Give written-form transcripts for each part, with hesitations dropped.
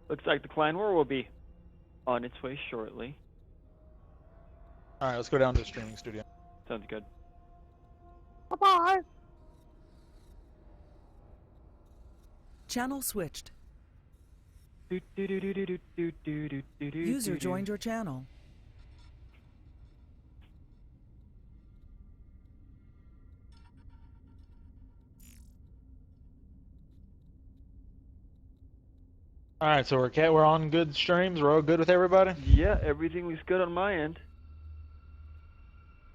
Looks like the clan war will be on its way shortly. Alright, let's go down to the streaming studio. Sounds good. Bye-bye! Channel switched. User User joined your channel. Alright, so we're on good streams. We're all good with everybody? Yeah, everything looks good on my end.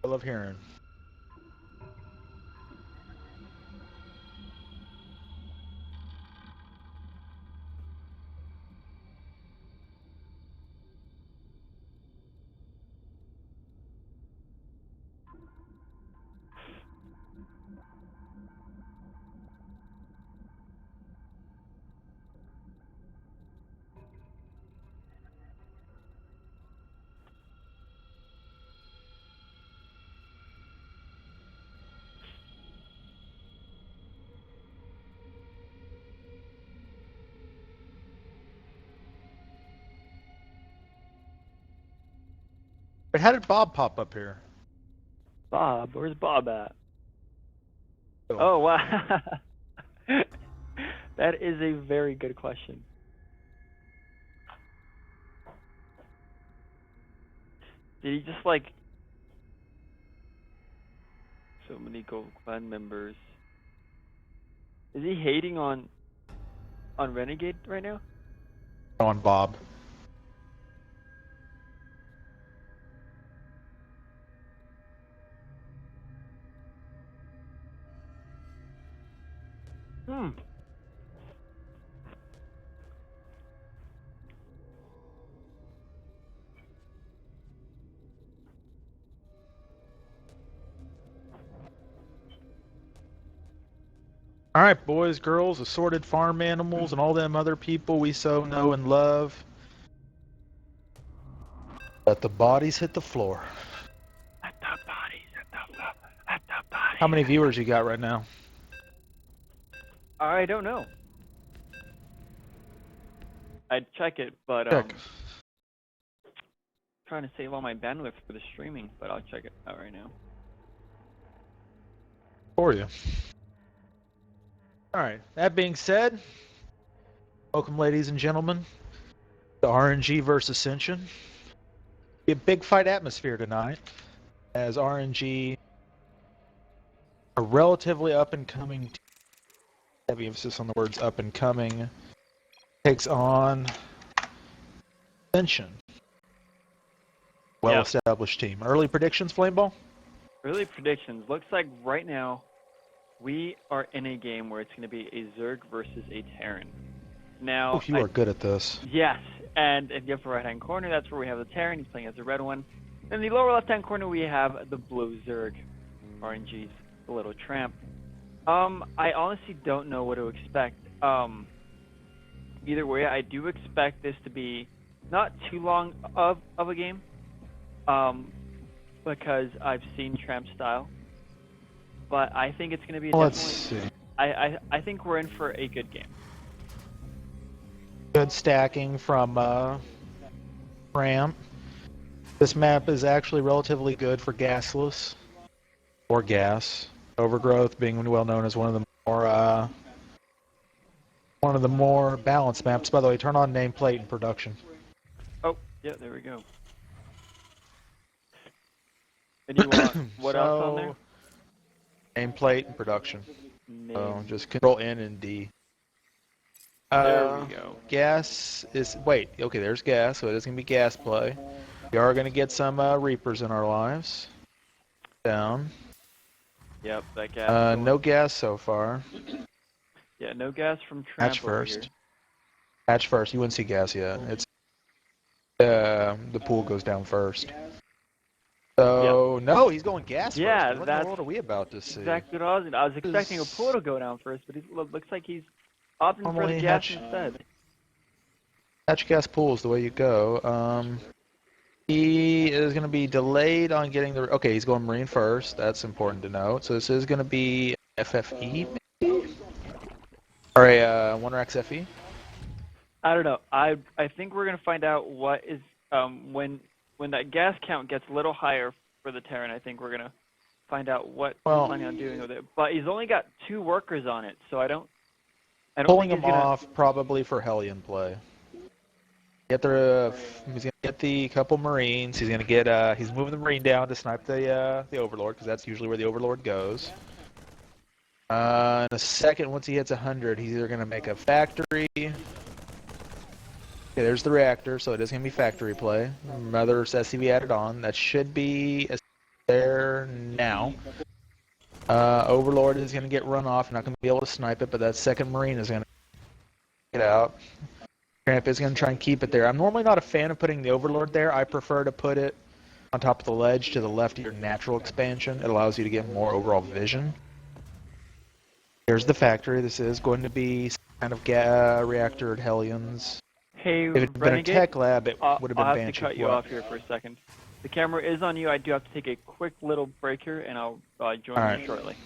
I love hearing. But how did Bob pop up here? Bob, where's Bob at? Oh, wow. That is a very good question. Did he just like... So many Gold Clan members. Is he hating on Renegade right now? On Bob. Alright, boys, girls, assorted farm animals, and all them other people we so know and love. Let the bodies hit the floor. Let the bodies hit the floor. Let the bodies. How many viewers you got right now? I don't know. I'd check it, but Check. trying to save all my bandwidth for the streaming, but I'll check it out right now. For you. Alright, that being said, welcome ladies and gentlemen to RNG versus Ascension. Be a big fight atmosphere tonight, as RNG, a relatively up-and-coming team, heavy emphasis on the words up-and-coming, takes on Ascension. Well-established team. Early predictions, Flameball? Early predictions. Looks like right now we are in a game where it's going to be a Zerg versus a Terran. Now, You are good at this. Yes, and in the upper right-hand corner, that's where we have the Terran. He's playing as the red one. In the lower left-hand corner, we have the blue Zerg, RNG's TheLtleTramp. I honestly don't know what to expect. Either way, I do expect this to be not too long of a game, because I've seen Tramp style. But I think it's going to be Let's see. I think we're in for a good game. Good stacking from Tramp. This map is actually relatively good for gasless or gas. Overgrowth being well known as one of the more balanced maps. By the way, turn on nameplate in production. Oh, yeah, there we go. And you want what else on there? Nameplate in production. So just Control N and D. There we go. Gas is okay. There's gas, so it is gonna be gas play. We are gonna get some Reapers in our lives. Down. Yep, that gas. No gas so far. Yeah, no gas from Tramp. Hatch first. Hatch first. You wouldn't see gas yet. It's the pool goes down first. So no, he's going gas yeah, first. What in the world are we about to see? Exactly what I was expecting a pool to go down first, but it looks like he's opting for the gas instead. Hatch gas pool is the way you go. He is going to be delayed on getting the... Okay, he's going Marine first. That's important to note. So this is going to be FFE, maybe? Or a 1RX FE? I don't know. I think we're gonna find out what is when that gas count gets a little higher for the Terran. I think we're gonna find out what he's planning on doing with it. But he's only got 2 workers on it, so I don't pulling think him off probably for Hellion play. He's gonna get the couple Marines. He's gonna get he's moving the Marine down to snipe the Overlord, because that's usually where the Overlord goes. In a second, once he hits 100, he's either gonna make a factory. Okay, there's the reactor, so it is gonna be factory play. Another SCV added on. That should be there now. Overlord is gonna get run off. Not gonna be able to snipe it, but that second Marine is gonna get out. Tramp is going to try and keep it there. I'm normally not a fan of putting the Overlord there. I prefer to put it on top of the ledge to the left of your natural expansion. It allows you to get more overall vision. Here's the factory. This is going to be kind of reactor at Hellions. Hey, if it had been a tech lab, it would have been I'll have Banshee. to cut you off here for a second. The camera is on you. I do have to take a quick little break here, and I'll join you shortly.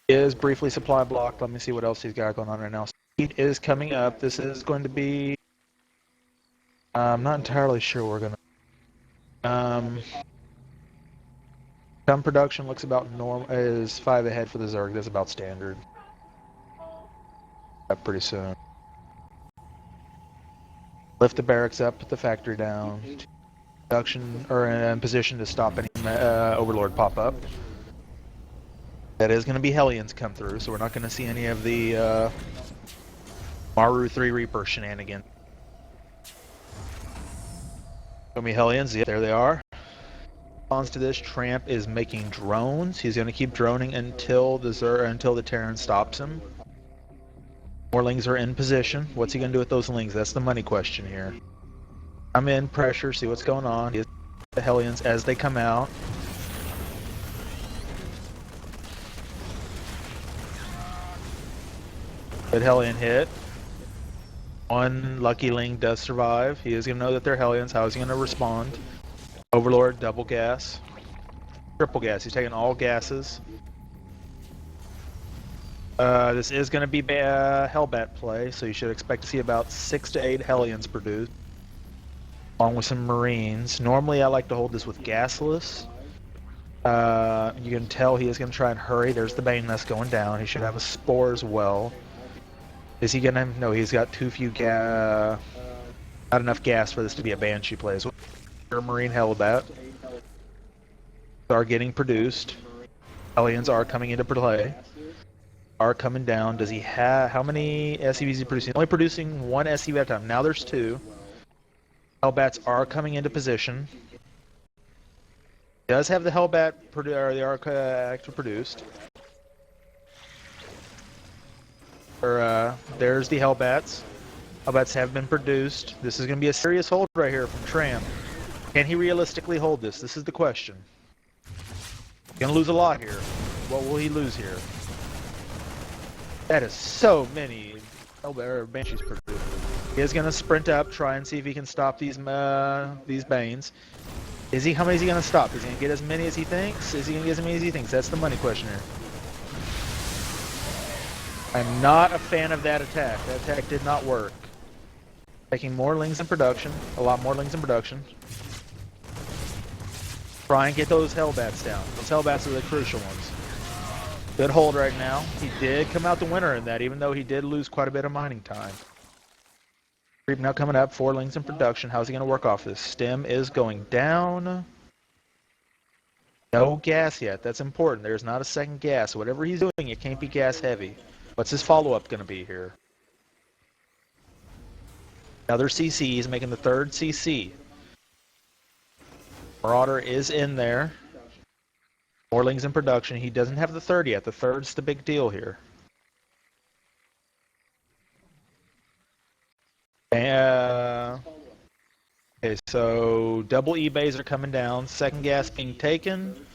He is briefly supply blocked. Let me see what else he's got going on right now. Heat is coming up. This is going to be... I'm not entirely sure we're going to... Gun production looks about normal. Is 5 ahead for the Zerg. That's about standard. Pretty soon. Lift the barracks up, put the factory down. Production, or in position to stop any Overlord pop up. That is going to be Hellions come through, so we're not going to see any of the Maru 3 Reaper shenanigans. Show me Hellions. Yep, there they are. Response to this, Tramp is making drones. He's going to keep droning until the Terran stops him. More Lings are in position. What's he going to do with those Lings? That's the money question here. I'm in pressure, see what's going on. The Hellions as they come out. Good Hellion hit. One lucky Ling does survive. He is going to know that they're Hellions. How is he going to respond? Overlord, double gas. Triple gas. He's taking all gases. This is going to be Hellbat play, so you should expect to see about 6 to 8 Hellions produced, along with some Marines. Normally I like to hold this with gasless. You can tell he is going to try and hurry. There's the Bane Nest going down. He should have a Spore as well. Is he going to... No, he's got too few not enough gas for this to be a Banshee play. So Marine Hellbat are getting produced. Hellions are coming into play. Are coming down. Does he have... How many SCVs is he producing? Only producing 1 SCV at a time. Now there's 2. Hellbats are coming into position. He does have the Hellbat, or the Arc actually produced. There's the Hellbats. Hellbats have been produced. This is going to be a serious hold right here from Tramp. Can he realistically hold this? This is the question. He's going to lose a lot here. What will he lose here? That is so many Banshees produced. He is going to sprint up, try and see if he can stop these Banes. How many is he going to stop? Is he going to get as many as he thinks? Is he going to get as many as he thinks? That's the money question here. I'm not a fan of that attack. That attack did not work. Taking more Lings in production. A lot more Lings in production. Try and get those Hellbats down. Those Hellbats are the crucial ones. Good hold right now. He did come out the winner in that, even though he did lose quite a bit of mining time. Creep now coming up. 4 Lings in production. How's he going to work off this? Stem is going down. No gas yet. That's important. There's not a second gas. Whatever he's doing, it can't be gas heavy. What's his follow-up going to be here? Another CC. He's making the 3rd CC. Marauder is in there. More Lings in production. He doesn't have the 3rd yet. The 3rd's the big deal here. Okay, so double eBays are coming down. 2nd gas being taken.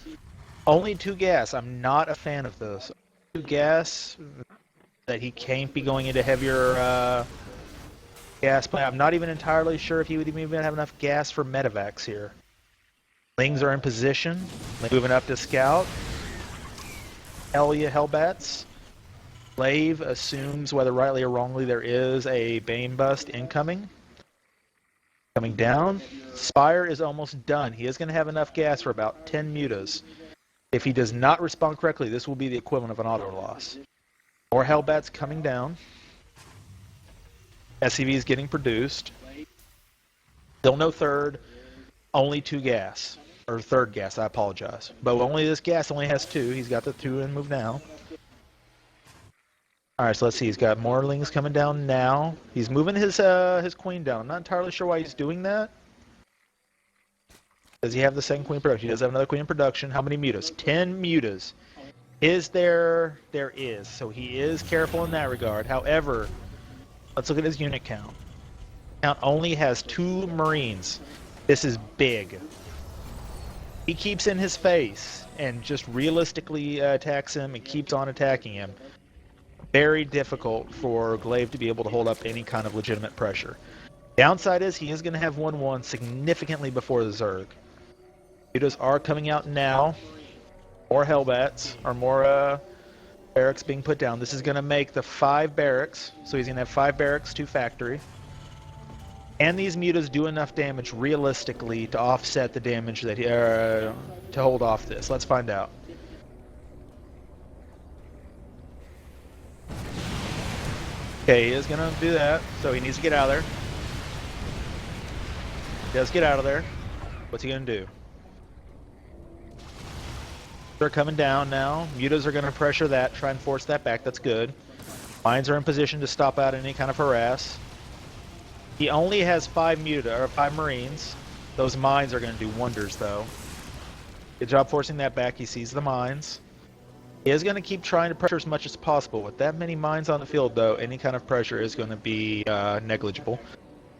Only 2 gas. I'm not a fan of this. 2 gas that he can't be going into heavier gas play. I'm not even entirely sure if he would even have enough gas for medevacs here. Lings are in position. Moving up to scout. Hell yeah, Hellbats. Glave assumes, whether rightly or wrongly, there is a Bane bust incoming. Coming down. Spire is almost done. He is going to have enough gas for about 10 mutas. If he does not respond correctly, this will be the equivalent of an auto loss. More Hellbats coming down. SCV is getting produced. Still no third. Only 2 gas. Or third gas, I apologize. But only this gas only has 2. He's got the 2 in move now. Alright, so let's see. He's got more lings coming down now. He's moving his queen down. I'm not entirely sure why he's doing that. Does he have the second queen in production? He does have another queen in production. How many mutas? 10 mutas. Is there? There is. So he is careful in that regard. However, let's look at his unit count. Count only has 2 Marines. This is big. He keeps in his face and just realistically attacks him and keeps on attacking him. Very difficult for Glave to be able to hold up any kind of legitimate pressure. Downside is he is going to have 1-1 significantly before the Zerg. Mutas are coming out now. More Hellbats, or more barracks being put down. This is going to make the 5 barracks. So he's going to have 5 barracks, 2 factory. And these mutas do enough damage realistically to offset the damage that he, to hold off this. Let's find out. Okay, he is going to do that, so he needs to get out of there. He does get out of there. What's he going to do? They're coming down now. Mutas are going to pressure that, try and force that back. That's good. Mines are in position to stop out any kind of harass. He only has 5 Marines. Those mines are going to do wonders, though. Good job forcing that back. He sees the mines. He is going to keep trying to pressure as much as possible. With that many mines on the field, though, any kind of pressure is going to be negligible.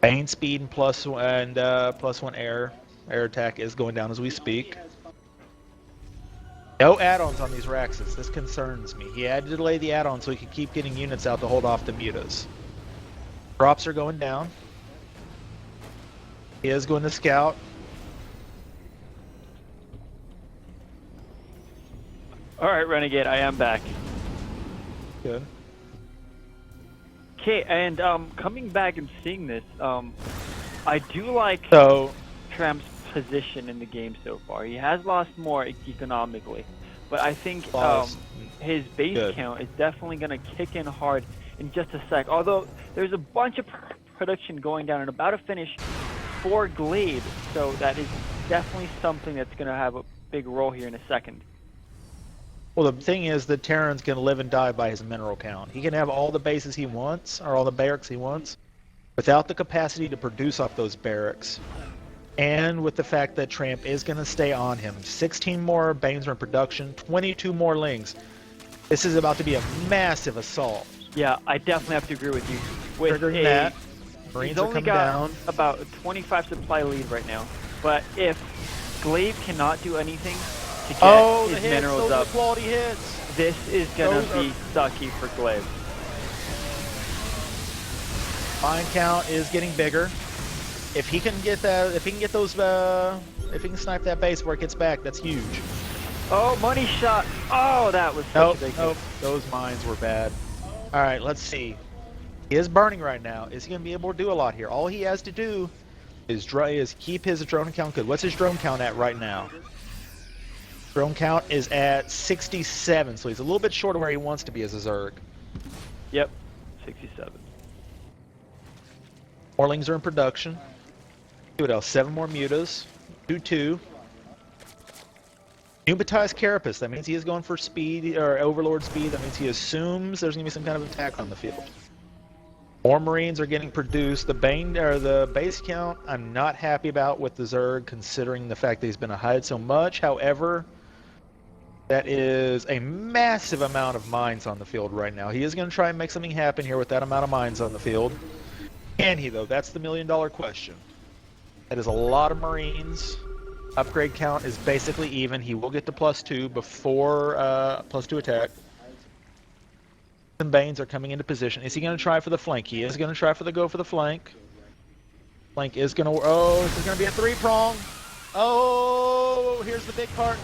Bane speed and +1 air attack is going down as we speak. No add-ons on these Raxes. This concerns me. He had to delay the add-on so he could keep getting units out to hold off the mutas. Drops are going down. He is going to scout. Alright, Renegade, I am back. Good. Okay, and coming back and seeing this, I do like Tramp's position in the game so far. He has lost more economically, but I think his base count is definitely going to kick in hard in just a sec. Although there's a bunch of production going down and about to finish for Glave, so that is definitely something that's going to have a big role here in a second. Well, the thing is that Terran's going to live and die by his mineral count. He can have all the bases he wants, or all the barracks he wants, without the capacity to produce off those barracks. And with the fact that Tramp is going to stay on him. 16 more Banes are in production, 22 more Lings. This is about to be a massive assault. Yeah, I definitely have to agree with you. With Triggering that, Marines he's are only coming got down. about a 25 supply lead right now. But if Glave cannot do anything to get his minerals up, quality hits. this is gonna be sucky for Glave. Mine count is getting bigger. If he can get that, if he can get those, if he can snipe that base where it gets back, that's huge. Oh, money shot! Oh, that was such a big hit. Those mines were bad. All right, let's see. He is burning right now. Is he gonna be able to do a lot here? All he has to do is keep his drone count good. What's his drone count at right now? Drone count is at 67, so he's a little bit short of where he wants to be as a Zerg. Yep, 67. Morlings are in production. See what else? 7 more mutas. 2-2. Pneumatized Carapace. That means he is going for speed, or Overlord speed. That means he assumes there's going to be some kind of attack on the field. More Marines are getting produced. The Bane, or the base count, I'm not happy about with the Zerg, considering the fact that he's been hide so much. However, that is a massive amount of mines on the field right now. He is going to try and make something happen here with that amount of mines on the field. Can he, though? That's the million-dollar question. That is a lot of Marines. Upgrade count is basically even. He will get to +2 before +2 attack. Some Banes are coming into position. Is he going to try for the flank? He is going to try for the flank. Flank is going to... Oh, this is going to be a 3-prong. Oh, here's the big part.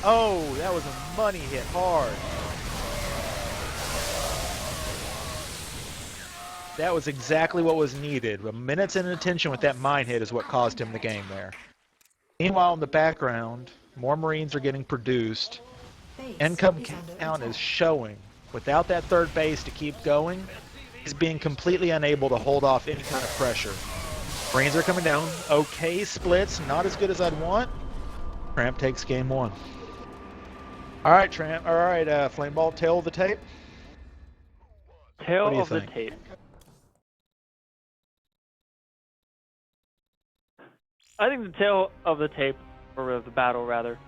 Oh, that was a money hit hard. That was exactly what was needed. A minute's inattention with that mine hit is what caused him the game there. Meanwhile, in the background, more Marines are getting produced. Income count is showing. Without that third base to keep going, he's being completely unable to hold off any kind of pressure. Marines are coming down. Okay, splits. Not as good as I'd want. Tramp takes game 1. All right, Tramp. All right, Flameball, tail of the tape. Tail What do you of the think? tape. I think the tail of the tape, or of the battle rather,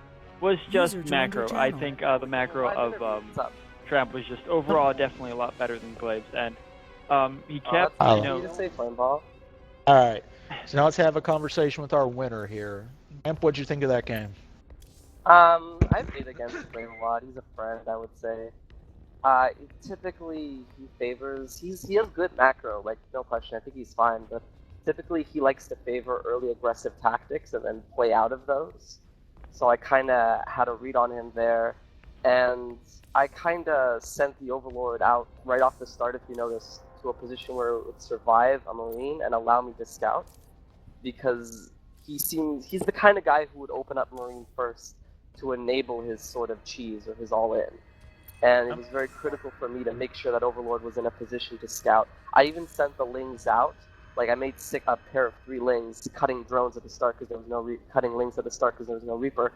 was just User joined macro. your I channel. think the macro of Tramp was just overall definitely a lot better than Glave's, and he kept, Oh, you know. You just say Flameball. All right. So now let's have a conversation with our winner here. Tramp, what'd you think of that game? I played against Glave a lot. He's a friend, I would say. Typically he favors. He has good macro, like no question. I think he's fine, but typically he likes to favor early aggressive tactics and then play out of those. So I kind of had a read on him there, and I kind of sent the Overlord out right off the start, if you notice, to a position where it would survive a Marine and allow me to scout, because he's the kind of guy who would open up Marine first to enable his sort of cheese or his all-in. And it was very critical for me to make sure that Overlord was in a position to scout. I even sent the Lings out. Like, I made a pair of 3 Lings cutting drones at the start because there was no cutting Lings at the start because there was no Reaper.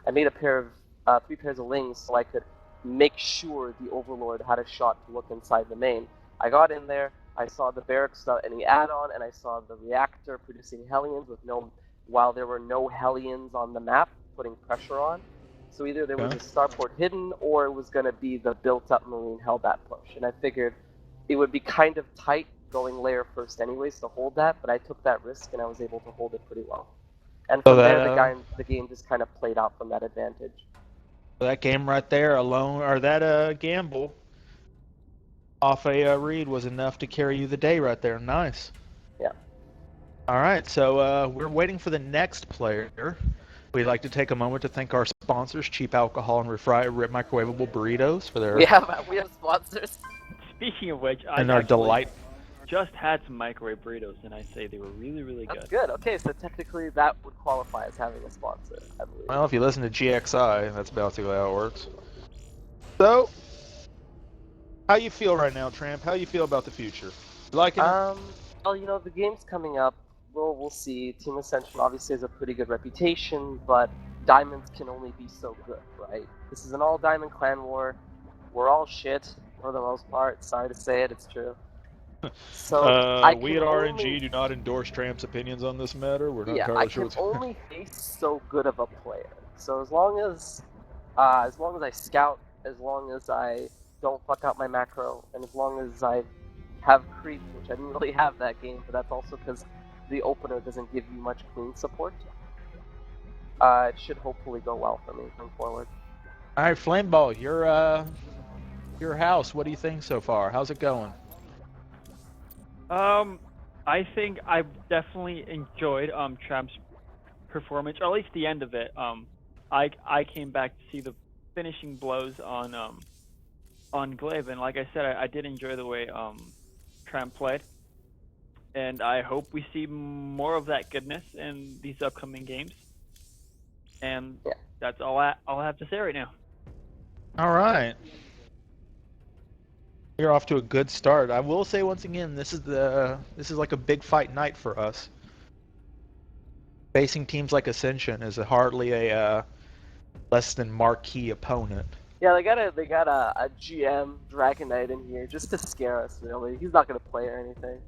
I made a pair of 3 pairs of Lings so I could make sure the Overlord had a shot to look inside the main. I got in there, I saw the barracks without any add-on, and I saw the reactor producing Hellions while there were no Hellions on the map, putting pressure on. So either there was a starport hidden, or it was going to be the built-up Marine Hellbat push. And I figured it would be kind of tight going layer first anyways to hold that, but I took that risk and I was able to hold it pretty well. And from there, the game just kind of played out from that advantage. That game right there alone, or that gamble off a read was enough to carry you the day right there. Nice. Yeah. All right, so we're waiting for the next player. We'd like to take a moment to thank our sponsors, Cheap Alcohol and Microwavable Burritos, for their... We have sponsors. Speaking of which, and our delight. Just had some microwave burritos, and I say they were really, really good. That's good. Okay, so technically that would qualify as having a sponsor, I believe. Well, if you listen to GXI, that's basically how it works. So, how you feel right now, Tramp? How you feel about the future? You liking it? Well, you know, the game's coming up. We'll see. Team Ascension obviously has a pretty good reputation, but diamonds can only be so good, right? This is an all-diamond clan war. We're all shit, for the most part. Sorry to say it, it's true. So we at RNG do not endorse Tramp's opinions on this matter. We're not entirely sure what's... I can only face so good of a player. So as long as I scout, as long as I don't fuck up my macro, and as long as I have creep, which I didn't really have that game, but that's also because the opener doesn't give you much clean support. It should hopefully go well for me going forward. All right, Flameball, your house. What do you think so far? How's it going? I think I've definitely enjoyed Tramp's performance, or at least the end of it. I came back to see the finishing blows on Glave, and like I said, I did enjoy the way Tramp played, and I hope we see more of that goodness in these upcoming games. And that's all I have to say right now. All right. You're off to a good start. I will say once again, this is like a big fight night for us. Facing teams like Ascension is hardly a less than marquee opponent. Yeah, they got a GM Dragon Knight in here just to scare us. Really, he's not gonna play or anything.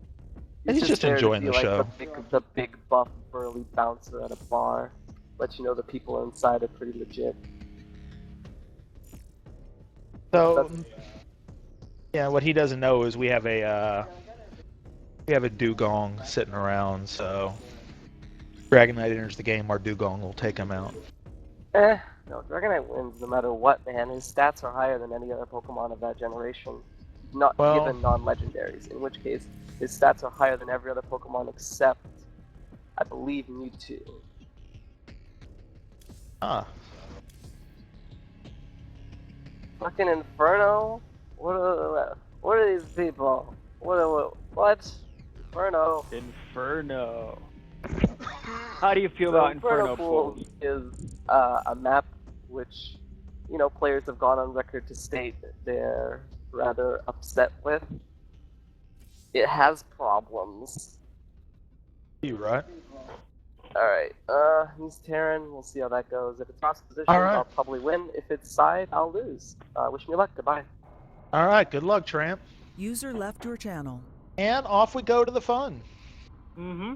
He's just enjoying the show. The big buff burly bouncer at a bar. Let you know the people inside are pretty legit. So, yeah, what he doesn't know is we have a dugong sitting around. So, Dragon Knight enters the game, our dugong will take him out. No, Dragon Knight wins no matter what, man. His stats are higher than any other Pokemon of that generation. Given non-legendaries, in which case his stats are higher than every other Pokemon except, I believe, Mewtwo. Fucking Inferno? What are these people? What? Inferno. Inferno. How do you feel So about Inferno Inferno Pools Pools? is a map which, players have gone on record to state they're rather upset with. It has problems. You right? Alright, he's Terran, we'll see how that goes. If it's cross positions, Alright. I'll probably win. If it's side, I'll lose. Wish me luck, goodbye. All right. Good luck, Tramp. User left your channel. And off we go to the fun. Mm-hmm.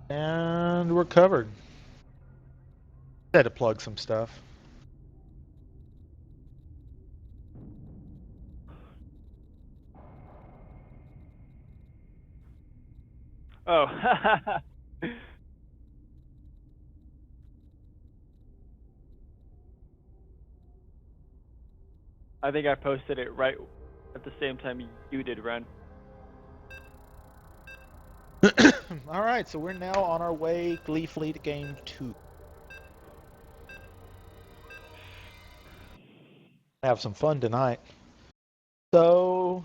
And we're covered. Had to plug some stuff. Oh. I think I posted it right at the same time you did, Ren. All right, so we're now on our way gleefully to game 2. Have some fun tonight. So,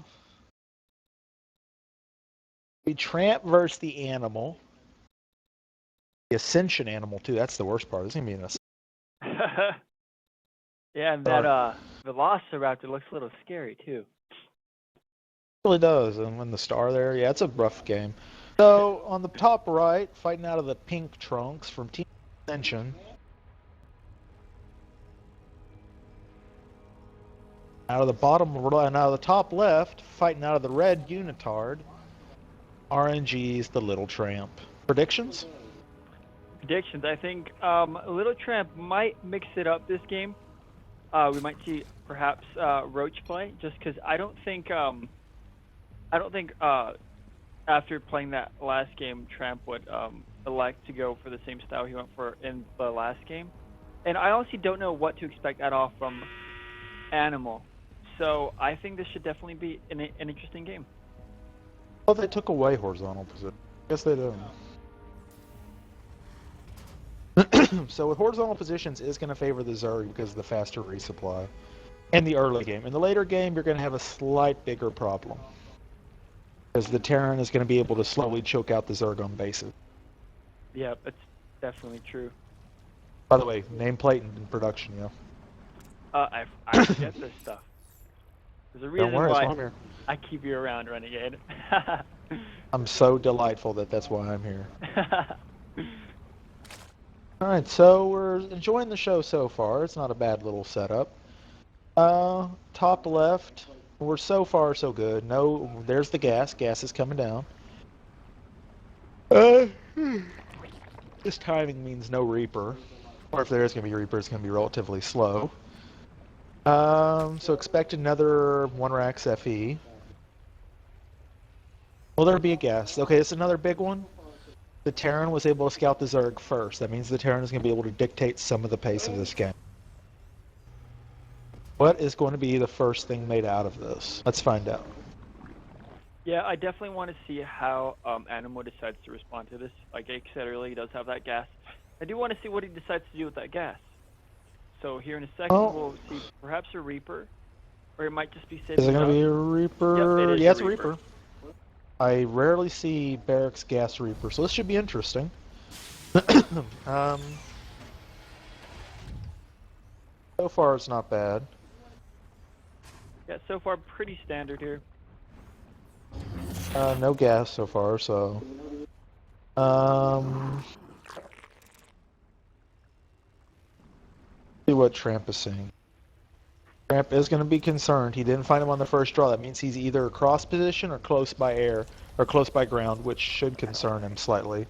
we Tramp versus the animal. The Ascension animal, too. That's the worst part. It's going to be an Yeah, and that Velociraptor looks a little scary too. It really does. And when the star there, yeah, it's a rough game. So, on the top right, fighting out of the pink trunks from Team Ascension. Out of the bottom and out of the top left, fighting out of the red unitard, RNG's TheLtleTramp. Predictions? Predictions. I think TheLtleTramp might mix it up this game. We might see perhaps Roach play, just because I don't think after playing that last game, Tramp would elect to go for the same style he went for in the last game. And I honestly don't know what to expect at all from Animal. So I think this should definitely be an interesting game. Well, they took away horizontal position. Yes, they did. So with horizontal positions is going to favor the Zerg because of the faster resupply in the early game. In the later game, you're going to have a slight bigger problem because the Terran is going to be able to slowly choke out the Zerg on bases. Yeah, that's definitely true. By the way, nameplate in production, yeah. I forget this stuff. There's a reason Don't worry, why I'm here. I keep you around, Renegade. I'm so delightful that's why I'm here. Alright, so we're enjoying the show so far. It's not a bad little setup. Top left, we're so far so good. No, there's the gas. Gas is coming down. This timing means no Reaper. Or if there is going to be a Reaper, it's going to be relatively slow. So expect another 1-Rax FE. Will there be a gas? Okay, it's another big one. The Terran was able to scout the Zerg first. That means the Terran is going to be able to dictate some of the pace of this game. What is going to be the first thing made out of this? Let's find out. Yeah, I definitely want to see how Animo decides to respond to this. Like I said earlier, he does have that gas. I do want to see what he decides to do with that gas. So here in a second, we'll see perhaps a Reaper, or it might just be saving. Is it going to be a Reaper? Yep, Yeah, it's a Reaper. I rarely see Barracks gas Reaper, so this should be interesting. So far, it's not bad. Yeah, so far pretty standard here. No gas so far, so. what Tramp is seeing. Tramp is going to be concerned. He didn't find him on the first draw. That means he's either across position or close by air, or close by ground, which should concern him slightly.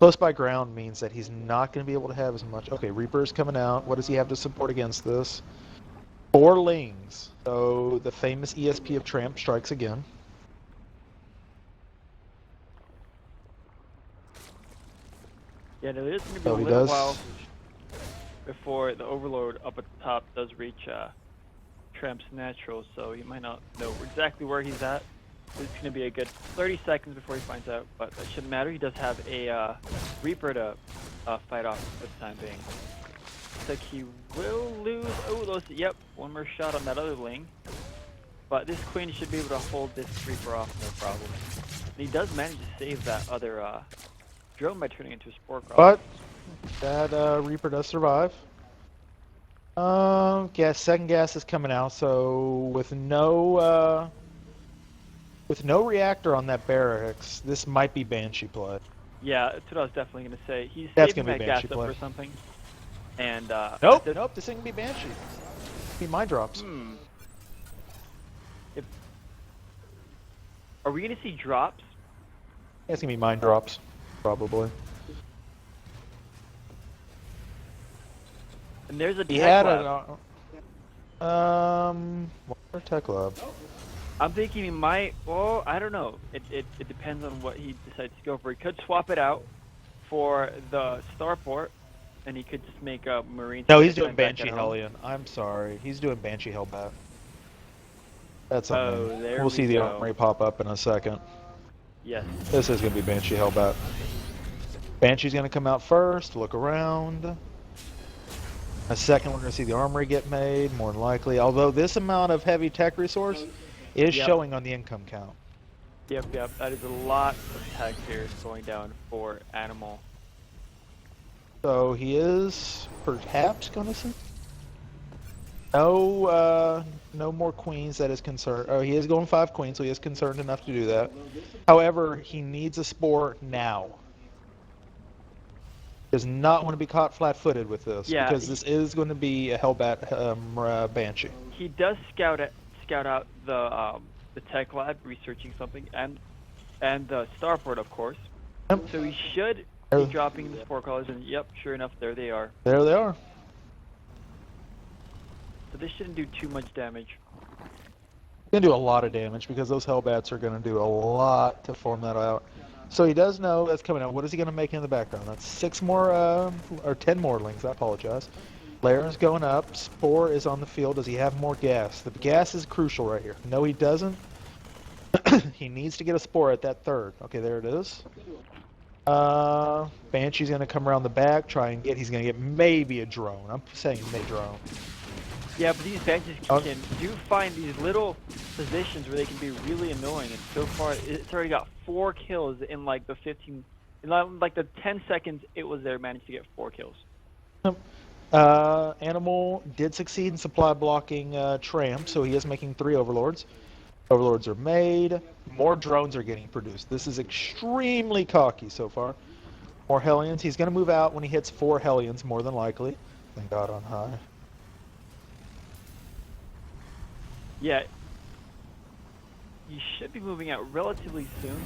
Close by ground means that he's not going to be able to have as much. Okay, Reaper is coming out. What does he have to support against this? 4 Lings. So the famous ESP of Tramp strikes again. Yeah, no, there's going to be So a he little does. while before the Overlord up at the top does reach Tramp's natural, so he might not know exactly where he's at. It's going to be a good 30 seconds before he finds out, but that shouldn't matter. He does have a Reaper to fight off for the time being. Looks like he will lose. Oh, those, yep, one more shot on that other Ling. But this Queen should be able to hold this Reaper off, no problem. And he does manage to save that other drone by turning into a Spore Crawler. But that Reaper does survive. Second gas is coming out, so with no reactor on that barracks, this might be Banshee play. Yeah, that's what I was definitely going to say. He's That's saving gonna that be gas Banshee up play. for something. And Nope, nope, this ain't gonna be Banshee. It's gonna be mine drops. Are we going to see drops? It's gonna be mine drops, probably. And there's a He tech had lab. what tech lab? I'm thinking he might. Well, I don't know. It depends on what he decides to go for. He could swap it out for the starport, and he could just make a marine. No, he's doing back at Banshee home. Hellion. I'm sorry, he's doing Banshee Hellbat. That's Oh, something. there We'll see we the go. armory pop up in a second. Yes. This is gonna be Banshee Hellbat. Banshee's gonna come out first. Look around. A second, we're gonna see the armory get made, more than likely. Although this amount of heavy tech resource is Yep. showing on the income count. Yep. That is a lot of tech here going down for Animal. So he is perhaps gonna see. No, no more queens. That is concerned. Oh, he is going 5 queens, so he is concerned enough to do that. However, he needs a spore now. Does not want to be caught flat-footed with this, Yeah, because this is going to be a Hellbat Banshee. He does scout out the tech lab, researching something, and the starport, of course. Yep. So he should be dropping the Spore Crawlers, and yep, sure enough, there they are. There they are. So this shouldn't do too much damage. He's going to do a lot of damage, because those Hellbats are going to do a lot to form that out. So he does know that's coming out. What is he going to make in the background? That's 6 more, or 10 more Lings, I apologize. Laren's going up. Spore is on the field. Does he have more gas? The gas is crucial right here. No, he doesn't. He needs to get a Spore at that third. Okay, there it is. Banshee's going to come around the back, try and get, he's going to get maybe a drone. I'm saying maybe drone. Yeah, but these Banshees do find these little positions where they can be really annoying, and so far it's already got 4 kills in like the 15, in like the 10 seconds it was there, managed to get 4 kills. Animal did succeed in supply blocking Tramp, so he is making 3 Overlords. Overlords are made. More drones are getting produced. This is extremely cocky so far. More Hellions. He's going to move out when he hits 4 Hellions, more than likely. Thank God on high. Yeah, you should be moving out relatively soon.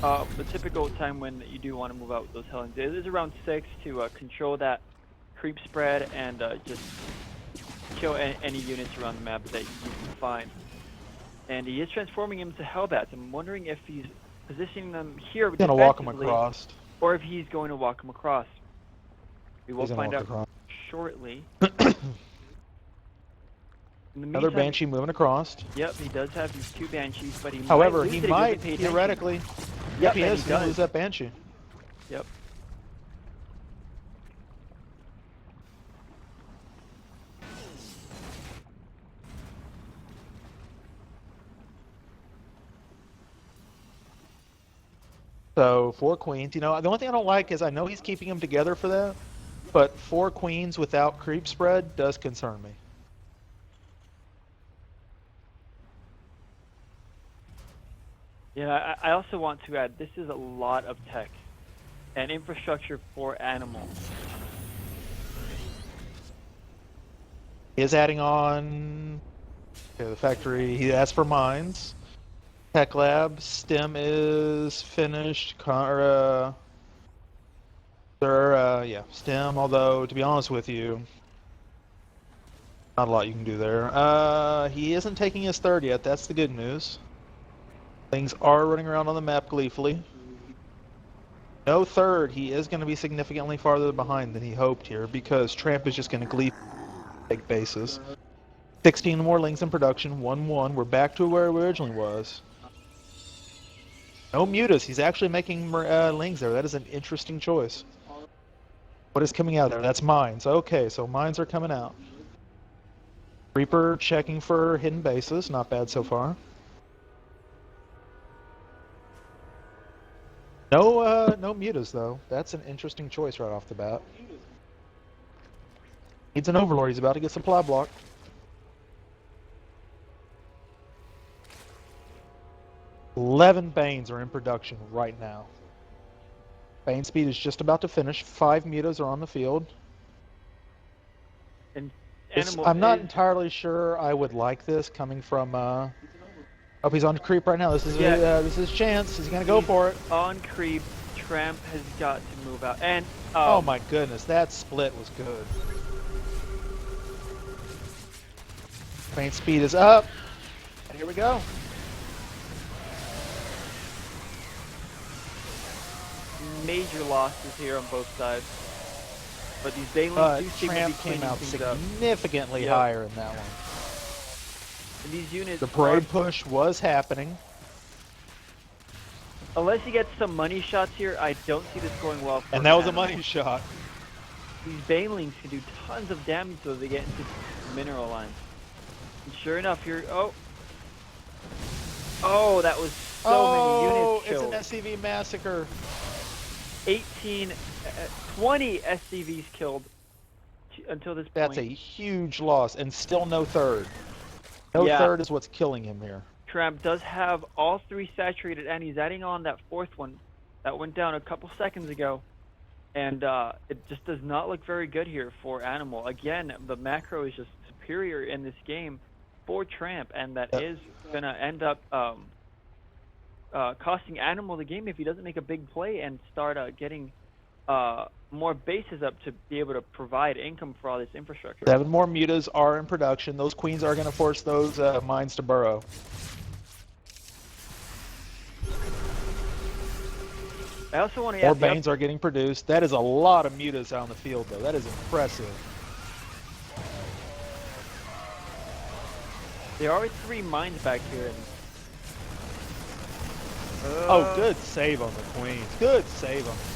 The typical time when you do want to move out with those Hellions is around 6 to control that creep spread and just kill any units around the map that you can find. And he is transforming them to Hellbats. I'm wondering if he's positioning them here He's going to walk him defensively, across. or if he's going to walk them across. We will He's gonna find walk out across. shortly. In the Another meantime, Banshee moving across. Yep, he does have these 2 Banshees, but he However, might lose he it if might, doesn't pay attention. theoretically, Yep, he and is he going to does. lose that Banshee. Yep. So 4 queens. You know, the only thing I don't like is I know he's keeping them together for that, but 4 queens without creep spread does concern me. Yeah, I also want to add, this is a lot of tech and infrastructure for animals. He is adding on the factory. He asked for mines. Tech lab. STEM is finished. Yeah, STEM, although, to be honest with you, not a lot you can do there. He isn't taking his third yet. That's the good news. Things are running around on the map gleefully. No third. He is going to be significantly farther behind than he hoped here because Tramp is just going to gleefully take bases. 16 more links in production. 1-1. We're back to where we originally was. No mutas. He's actually making lings there. That is an interesting choice. What is coming out there? That's mines. Okay, so mines are coming out. Reaper checking for hidden bases. Not bad so far. No mutas though. That's an interesting choice right off the bat. Needs an overlord. He's about to get supply block. $11 Banes are in production right now. Bane speed is just about to finish. 5 mutas are on the field. And I'm not entirely sure I would like this coming from. Oh, he's on creep right now. This is his chance. He's gonna go for it. On creep. Tramp has got to move out. And oh my goodness, that split was good. Bane speed is up. And here we go. Major losses here on both sides. But these Banelings do seem to be Tramp cleaning came out things up. significantly higher in that one. And these units The parade push was happening. Unless he gets some money shots here, I don't see this going well for And that was a Animal. money shot. These Banelings can do tons of damage so they get into mineral lines. And sure enough, here... Oh, that was so many units killed. It's an SCV massacre. 20 SCVs killed until this point. That's a huge loss, and still no third. No third is what's killing him here. Tramp does have all 3 saturated, and he's adding on that 4th one that went down a couple seconds ago. And it just does not look very good here for Animal. Again, the macro is just superior in this game for Tramp, and that is going to end up costing Animal the game if he doesn't make a big play and start getting more bases up to be able to provide income for all this infrastructure. 7 more mutas are in production. Those queens are going to force those mines to burrow. I also want to More Banes are getting produced. That is a lot of mutas out on the field, though. That is impressive. There are 3 mines back here. And... oh, good save on the queens. Good save on them.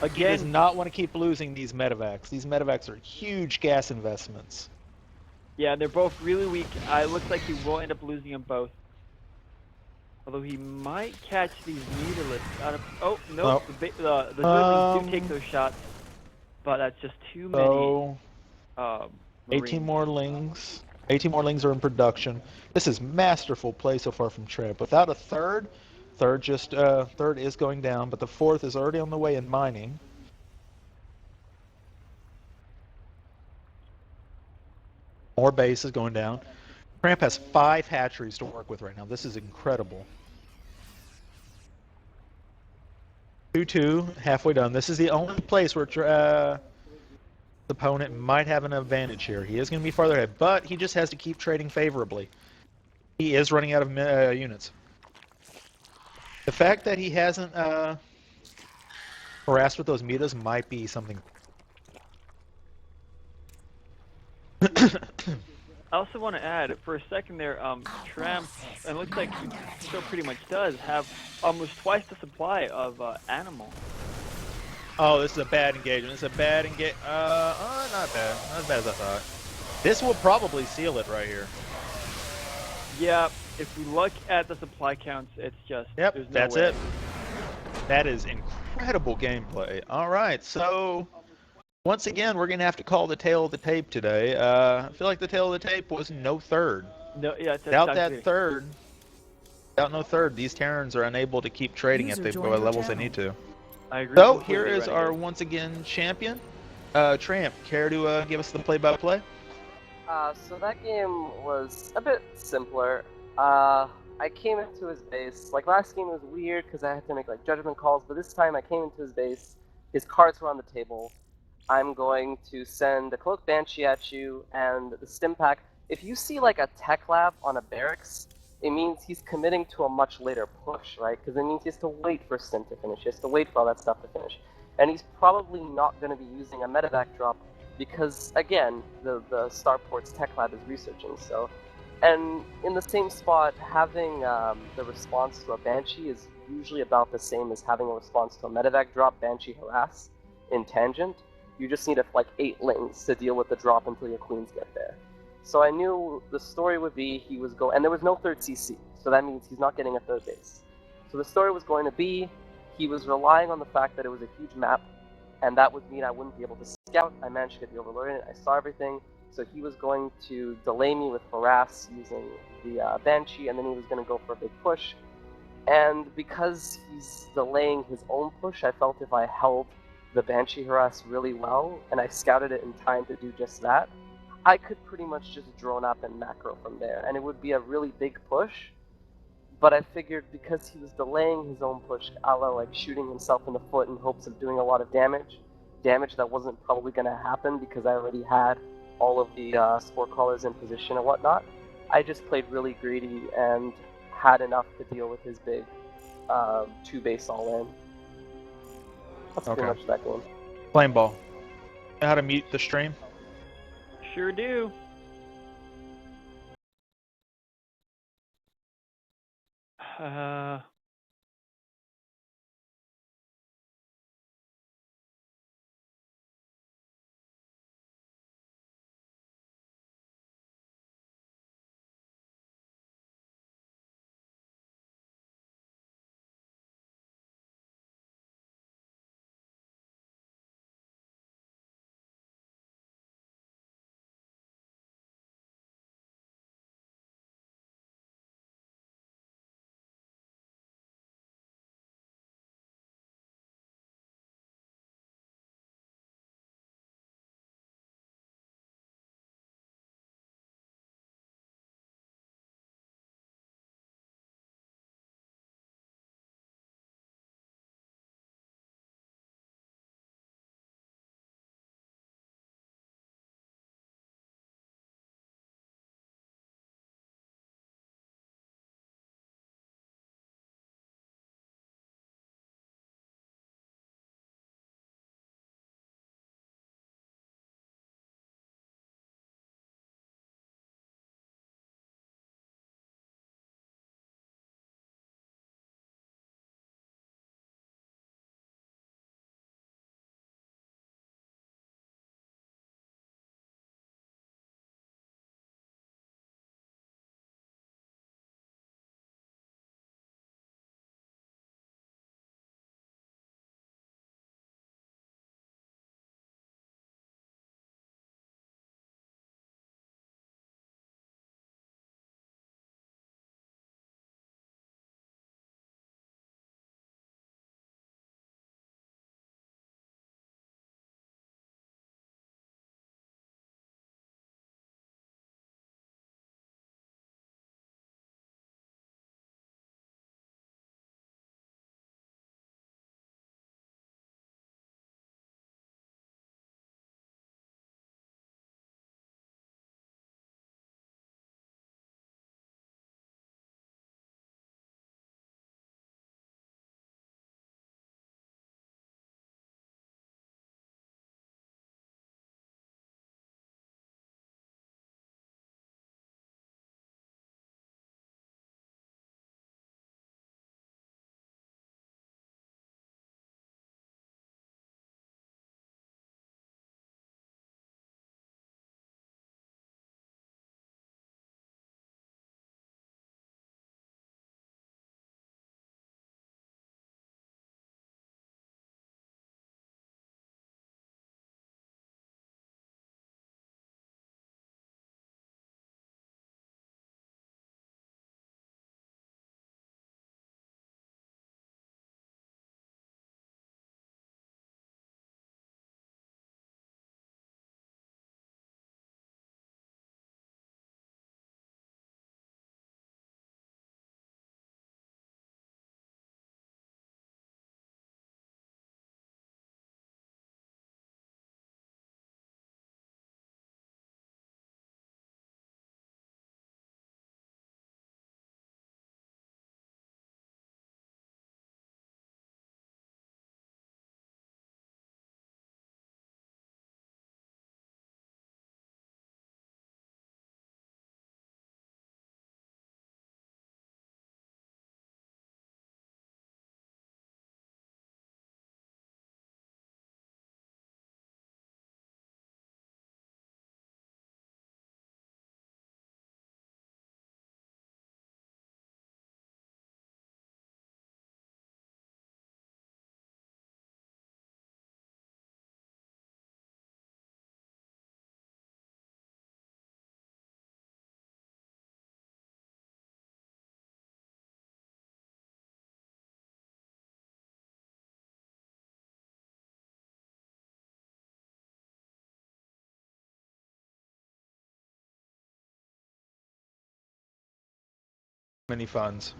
Again, he does not want to keep losing these medevacs. These medevacs are huge gas investments. Yeah, they're both really weak. It looks like he will end up losing them both. Although he might catch these mutalists out of... Oh, no. The Zerglings do take those shots. But that's just too many. 18 more lings. 18 more lings are in production. This is masterful play so far from Tramp. Without a third is going down, but the 4th is already on the way in mining. More base is going down. Tramp has 5 hatcheries to work with right now. This is incredible. 2-2, halfway done. This is the only place where the opponent might have an advantage here. He is going to be farther ahead, but he just has to keep trading favorably. He is running out of units. The fact that he hasn't harassed with those mutas might be something. I also want to add, for a second there, Tramp, and it looks like he still pretty much does, have almost twice the supply of Animal. Oh, this is a bad engagement. It's a bad engagement. Not bad. Not as bad as I thought. This will probably seal it right here. Yeah, if we look at the supply counts, it's just... Yep, there's no that's way. it. That is incredible gameplay. All right, so once again, we're going to have to call the tail of the tape today. I feel like the tail of the tape was no third. No, yeah, Without that third, Out no third. These Terrans are unable to keep trading User at the joined your levels they channel. need to. I agree So completely, here is our Renegade. once again champion, Tramp. Care to give us the play-by-play? So that game was a bit simpler. I came into his base. Like last game was weird because I had to make like judgment calls, but this time I came into his base. His cards were on the table. I'm going to send a Cloak Banshee at you and the Stim Pack. If you see like a Tech Lab on a barracks, it means he's committing to a much later push, right? Because it means he has to wait for Stim to finish. He has to wait for all that stuff to finish. And he's probably not going to be using a medevac drop because, again, the Starport's Tech Lab is researching, so... And in the same spot, having the response to a Banshee is usually about the same as having a response to a medevac drop, Banshee Harass, in Tangent. You just need like 8 lings to deal with the drop until your queens get there. So I knew the story would be he was going, and there was no third CC, so that means he's not getting a third base. So the story was going to be he was relying on the fact that it was a huge map, and that would mean I wouldn't be able to scout. I managed to get the Overlord in it, I saw everything, so he was going to delay me with Harass using the Banshee, and then he was going to go for a big push. And because he's delaying his own push, I felt if I held the Banshee Harass really well, and I scouted it in time to do just that, I could pretty much just drone up and macro from there, and it would be a really big push. But I figured because he was delaying his own push, a la like shooting himself in the foot in hopes of doing a lot of damage that wasn't probably going to happen because I already had all of the sport callers in position and whatnot, I just played really greedy and had enough to deal with his big 2 base all in. That's pretty much that game. Flame Ball. Know how to mute the stream? Sure do. Many funds.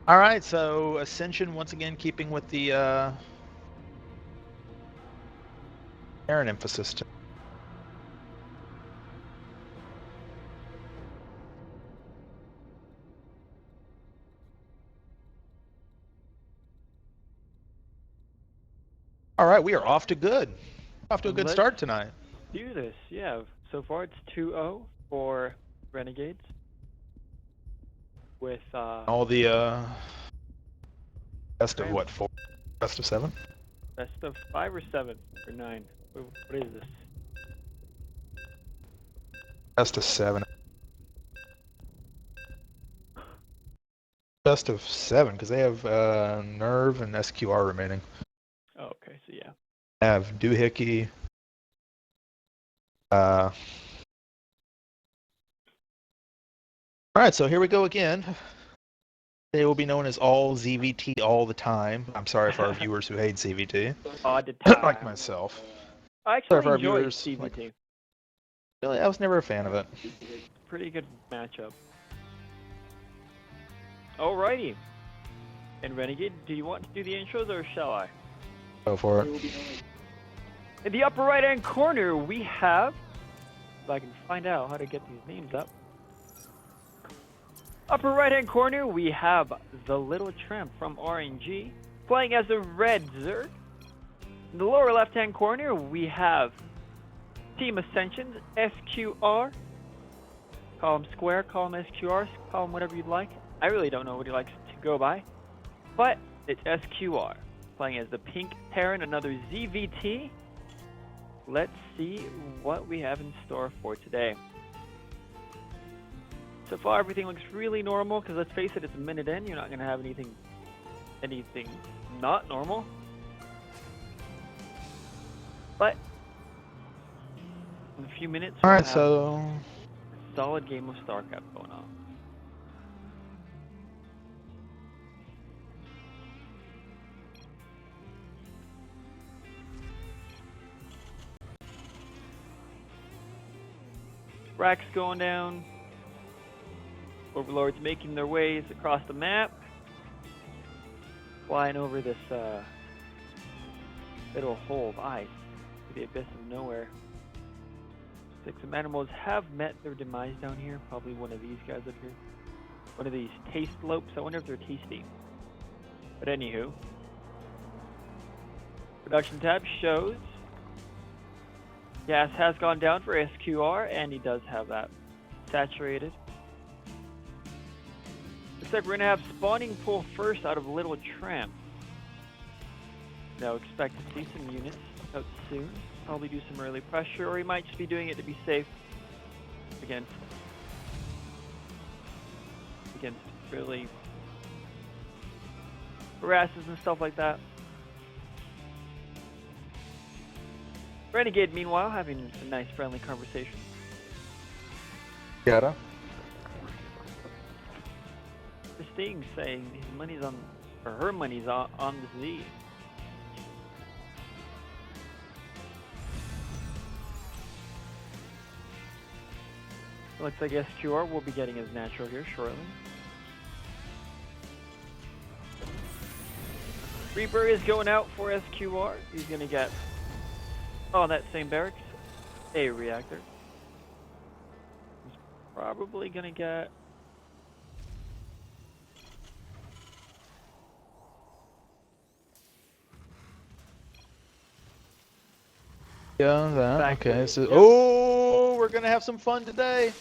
All right, so Ascension once again keeping with the Aaron emphasis. All right, we are off to good. Off to a good Let's start tonight. do this, yeah. So far it's 2-0 for Renegades. With All the best of Tramp. what, 4? Best of 7? Best of 5 or 7 or 9. What is this? Best of 7. Best of 7 because they have Nerve and SQR remaining. Oh, okay, so yeah. Have DooHickey. All right, so here we go again. They will be known as all ZVT all the time. I'm sorry for our viewers who hate CVT. All the time. Like myself. I Sorry actually for our enjoy viewers, CVT. like- Really, I was never a fan of it. Pretty good matchup. Alrighty. And Renegade, do you want to do the intros or shall I? Go for it. In the upper right hand corner, we have, if I can find out how to get these names up. Upper right hand corner, we have TheLtleTramp from RNG, playing as a red Zerg. In the lower left hand corner, we have Team Ascension, SQR. Call him Square, call him SQR, call him whatever you'd like. I really don't know what he likes to go by, but it's SQR. Playing as the Pink Terran, another ZVT. Let's see what we have in store for today. So far, everything looks really normal, because let's face it, it's a minute in. You're not going to have anything not normal. But in a few minutes, All we'll right, have so a solid game of StarCraft going on. Racks going down. Overlords making their ways across the map. Flying over this little hole of ice to the abyss of nowhere. 6 animals have met their demise down here. Probably one of these guys up here. One of these taste lopes. I wonder if they're tasty. But anywho. Production tab shows gas has gone down for SQR, and he does have that saturated. Looks like we're going to have spawning pool first out of TheLtleTramp. Now expect to see some units out soon. Probably do some early pressure, or he might just be doing it to be safe against really harasses and stuff like that. Renegade, meanwhile, having a nice friendly conversation. gotta. Christine saying his money's on, or her money's on the Z. Looks like SQR will be getting his natural here shortly. Reaper is going out for SQR. He's gonna get, oh, that same barracks, a reactor. He's probably gonna get Yeah, that. Back Okay, to- so yep. oh, we're gonna have some fun today.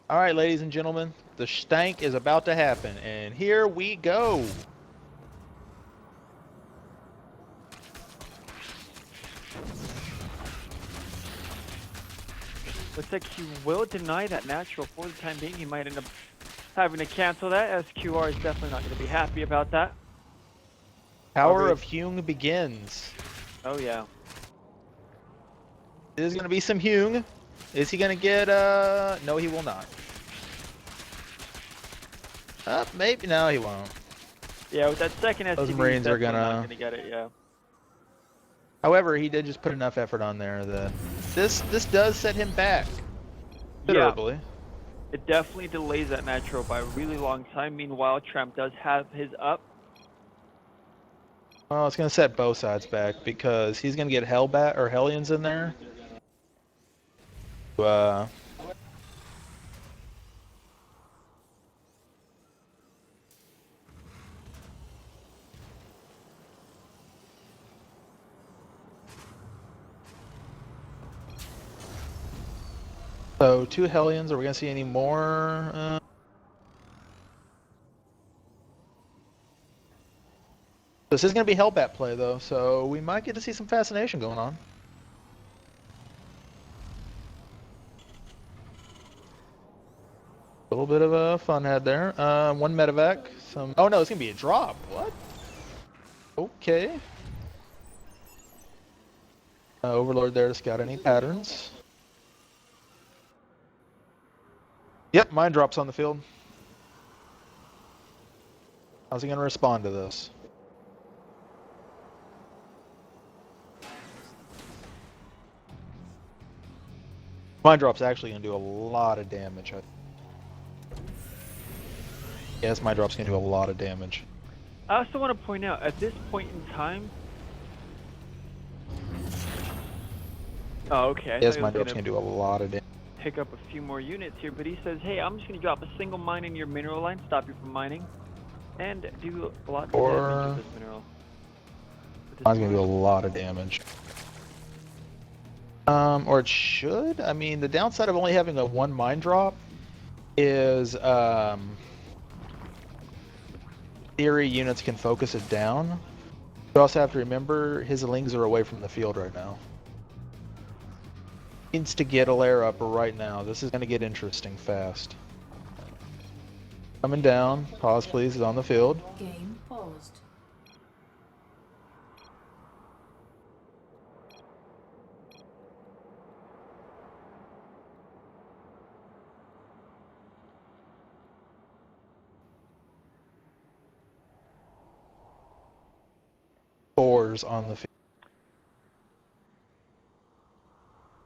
All right, ladies and gentlemen, the stank is about to happen, and here we go. Looks like he will deny that natural for the time being. He might end up having to cancel that. SQR is definitely not going to be happy about that. Power Agreed. of Hung begins. Oh yeah. There's gonna be some Hung. Is he gonna get? No, he will not. Maybe no, he won't. Yeah, with that second SCV, Those he's Marines are definitely not gonna- going to get it. Yeah. However, he did just put enough effort on there that this does set him back considerably. It definitely delays that natural by a really long time. Meanwhile, Tramp does have his up. Well, it's going to set both sides back because he's going to get Hellbat or Hellions in there. So 2 Hellions. Are we going to see any more? This is going to be Hellbat play though, so we might get to see some fascination going on. A little bit of a fun head there. 1 medevac. Some. Oh no, it's going to be a drop. What? Okay. Overlord there to scout any patterns. Yep, mine drops on the field. How's he going to respond to this? Mine drop's actually going to do a lot of damage. Yes, my drop's going to do a lot of damage. I also want to point out, at this point in time... Oh, okay. Yes, my drop's going to do a lot of damage. Pick up a few more units here, but he says, hey, I'm just going to drop a single mine in your mineral line, stop you from mining, and do a lot of damage with this mineral. Mine's going to do a lot of damage. Or it should? I mean, the downside of only having a 1 mine drop is, theory units can focus it down. You also have to remember his lings are away from the field right now. Needs to get a layer up right now. This is going to get interesting fast. Coming down. Pause, please. Is on the field. Game paused. Fours on the field.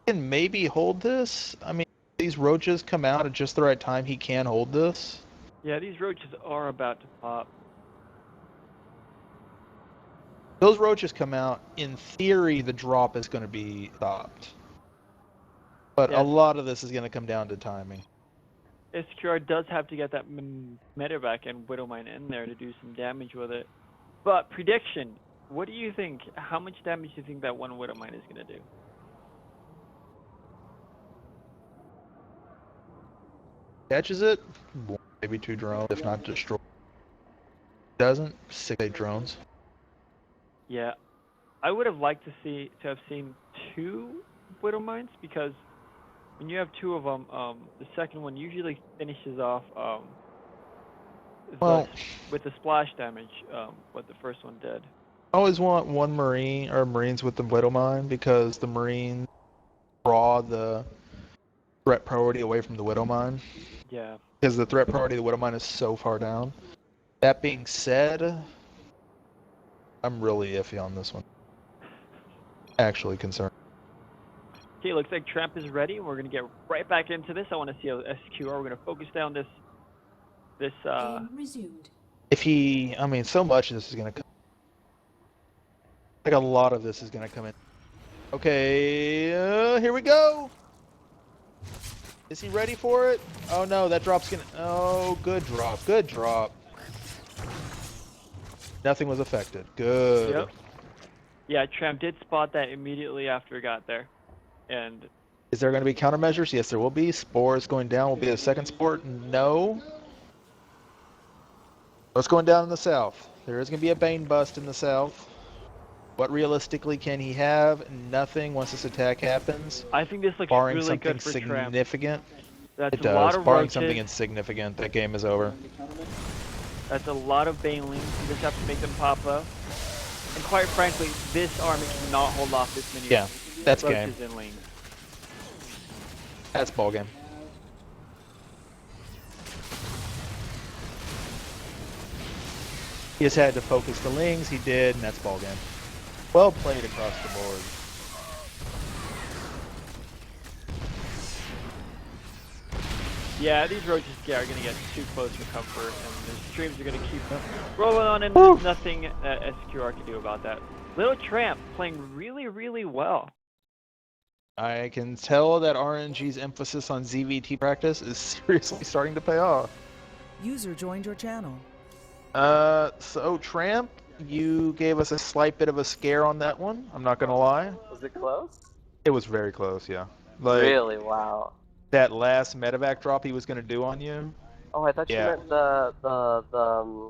Can maybe hold this. I mean, these roaches come out at just the right time. He can hold this. Yeah, these roaches are about to pop. Those roaches come out. In theory, the drop is going to be stopped. But yeah. A lot of this is going to come down to timing. SQR does have to get that medevac and Widowmine in there to do some damage with it. But prediction, what do you think? How much damage do you think that 1 Widowmine is going to do? Catches it, maybe 2 drones, if not destroy. Doesn't, 6-8 drones. Yeah, I would have liked to have seen 2 Widow Mines, because when you have 2 of them, the second one usually finishes off with the splash damage, what the first one did. I always want 1 Marine or Marines with the Widow Mine, because the Marines draw the threat priority away from the Widow Mine. Yeah. Because the threat priority of the Widow Mine is so far down. That being said, I'm really iffy on this one. Actually concerned. Okay, looks like Tramp is ready. We're gonna get right back into this. I want to see how SQR. We're gonna focus down this. Game resumed. If he, I mean, so much of this is gonna come. Like a lot of this is gonna come in. Okay, here we go. Is he ready for it? Oh no, that drop's gonna... Oh, good drop, good drop. Nothing was affected. Good. Yep. Yeah, Tramp did spot that immediately after it got there. And... Is there going to be countermeasures? Yes, there will be. Spores going down will be the second sport. No. What's going down in the south? There is going to be a Bane bust in the south. What realistically can he have? Nothing once this attack happens. I think this looks barring really something good for significant. Tramp. That's It a lot does. of Barring roaches. something insignificant, that game is over. That's a lot of Banelings. You just have to make them pop up. And quite frankly, this army cannot hold off this many Yeah, that's roaches game. and lings. That's ball game. He just had to focus the lings. He did, and that's ball game. Well played across the board. Yeah, these roaches are going to get too close for comfort, and the streams are going to keep rolling on, and there's nothing that SQR can do about that. TheLtleTramp playing really, really well. I can tell that RNG's emphasis on ZVT practice is seriously starting to pay off. User joined your channel. So Tramp, you gave us a slight bit of a scare on that one. I'm not gonna lie. Was it close? It was very close, yeah. Like, Really? Wow. that last medevac drop he was gonna do on you. Oh, I thought you Yeah. meant the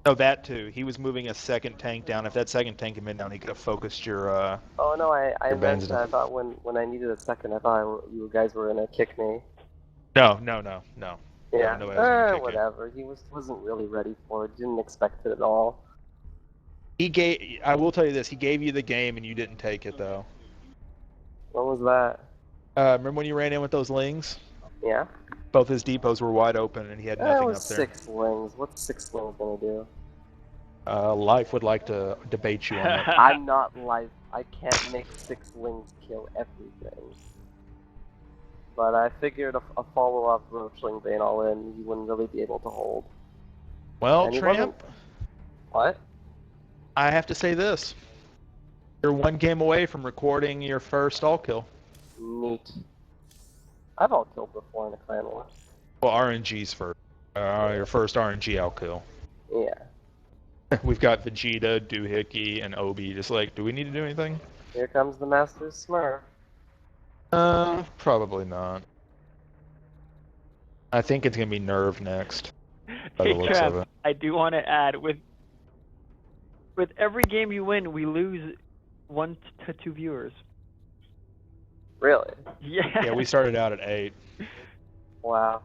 Oh, that too. He was moving a second tank down. If that second tank had been down, he could have focused your. Oh no, I Your meant. bands I thought when I needed a second, I thought you guys were gonna kick me. No. Yeah. No, I was gonna kick you. Whatever. He wasn't really ready for it. Didn't expect it at all. He gave. I will tell you this. He gave you the game, and you didn't take it though. What was that? Remember when you ran in with those lings? Yeah. Both his depots were wide open, and he had That nothing was up there. 6 wings. What's 6 wings gonna do? Life would like to debate you on that. I'm not life. I can't make 6 wings kill everything. But I figured a follow-up roachling vein all in, you wouldn't really be able to hold. Well, And he Tramp, What? I have to say this. You're one game away from recording your first all kill. Neat. I've all killed before in a clan war. Well, RNG's first. Your first RNG all kill. Yeah. We've got Vegeta, DooHickey, and Obi. Just like, do we need to do anything? Here comes the Master Smurf. Probably not. I think it's gonna be Nerve next. By the Hey, looks of Trav, it. I do want to add, with every game you win, we lose 1 to 2 viewers. Really? Yeah. Yeah, we started out at 8. Wow.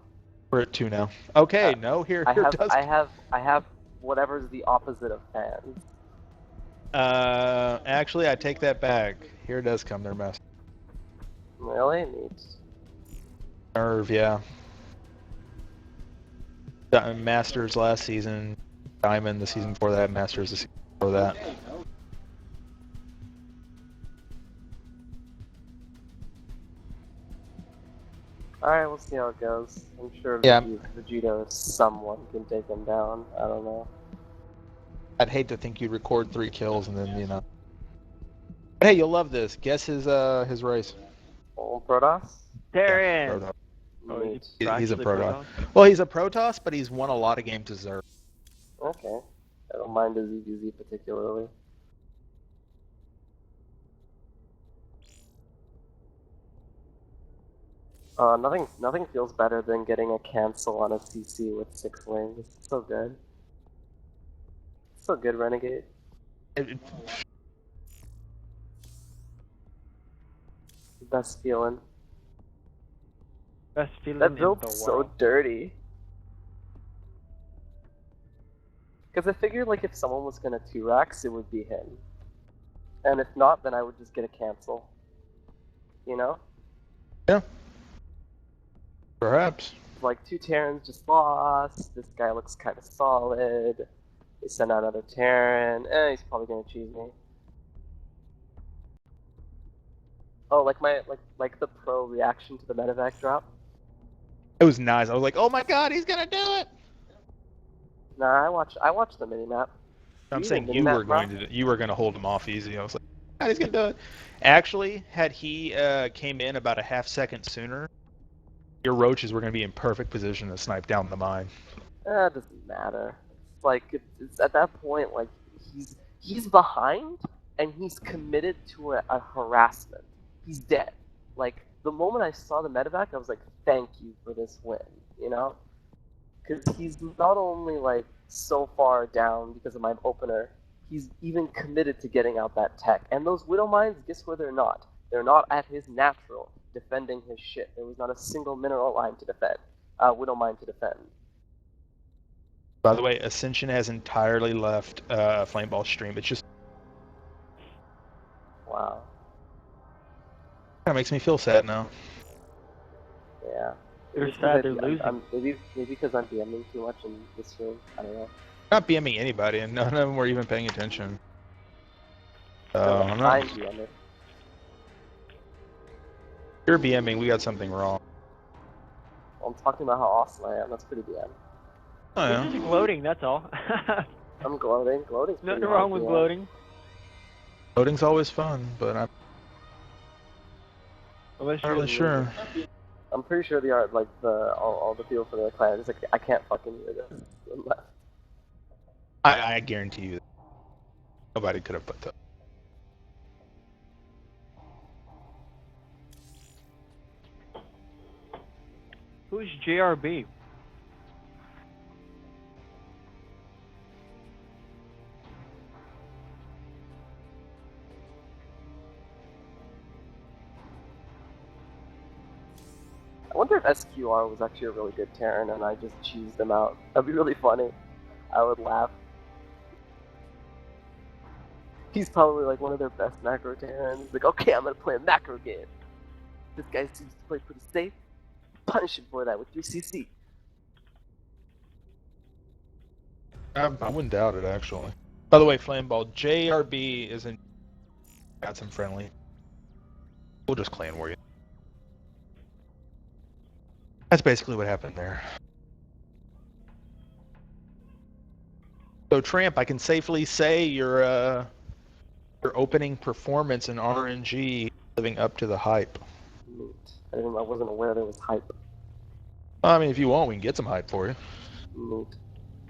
We're at 2 now. Okay, no, here I does. have whatever's the opposite of fans. Actually, I take that back. Here does come their mess. Really? Neat. Nerve, yeah. Masters last season, Diamond the season before that, Masters the season before that. Alright, we'll see how it goes. I'm sure Yeah. Vegeta, someone can take him down. I don't know. I'd hate to think you'd record 3 kills and then, you know. But hey, you'll love this. Guess his race. Old Protoss? There Yeah, is. Protoss. Oh, Neat. He's a actually Protoss. Well, he's a Protoss, but he's won a lot of games as Zerg. Okay. I don't mind his EGZ particularly. Nothing feels better than getting a cancel on a CC with 6 wings. It's so good. So good, Renegade. Best feeling. Best feeling That in build's the so world. dirty. Because I figured, like, if someone was gonna 2-rax, it would be him. And if not, then I would just get a cancel. You know? Yeah. Perhaps. Like, 2 Terrans just lost, this guy looks kind of solid, they send out another Terran, he's probably gonna choose me. Oh, like the pro reaction to the medevac drop? It was nice. I was like, oh my god, he's gonna do it! Nah, I watched the minimap. I'm You saying did you minimap, were going bro? to, you were going to hold him off easy. I was like, God, he's going to do it. Actually, had he came in about a half second sooner, your roaches were going to be in perfect position to snipe down the mine. It doesn't matter. Like, it's at that point, like, he's behind, and he's committed to a harassment. He's dead. Like, the moment I saw the medevac, I was like, thank you for this win, you know? Because he's not only, like, so far down because of my opener, he's even committed to getting out that tech. And those Widow Mines, guess where they're not? They're not at his natural, defending his shit. There was not a single mineral line to defend. Widow Mine to defend. By the way, Ascension has entirely left Flameball stream. It's just Wow. kind of makes me feel sad now. Yeah. They're Maybe sad because they're losing. maybe because I'm DMing too much in this stream. I don't know. Not BMing anybody, and none of them were even paying attention. I'm not. I'm DMing. You're BMing. We got something wrong. I'm talking about how awesome I am. That's pretty DM. Oh, You're yeah. just gloating, that's all. I'm gloating. Gloating's pretty Nothing wrong hard, with DM. gloating. Loading's always fun, but I'm Unless not you're really sure. I'm pretty sure the art, like all the people for the clan, is like I can't fucking hear this. I guarantee you, nobody could have put that. Who's JRB? I wonder if SQR was actually a really good Terran and I just cheesed him out. That'd be really funny. I would laugh. He's probably like one of their best macro Terrans. He's like, okay, I'm gonna play a macro game. This guy seems to play pretty safe. Punish him for that with 3CC. I wouldn't doubt it, actually. By the way, Flameball, JRB isn't. Got some friendly. We'll just clan war you. That's basically what happened there. So, Tramp, I can safely say your opening performance in RNG living up to the hype. Neat. I wasn't aware there was hype. I mean, if you want, we can get some hype for you. Neat.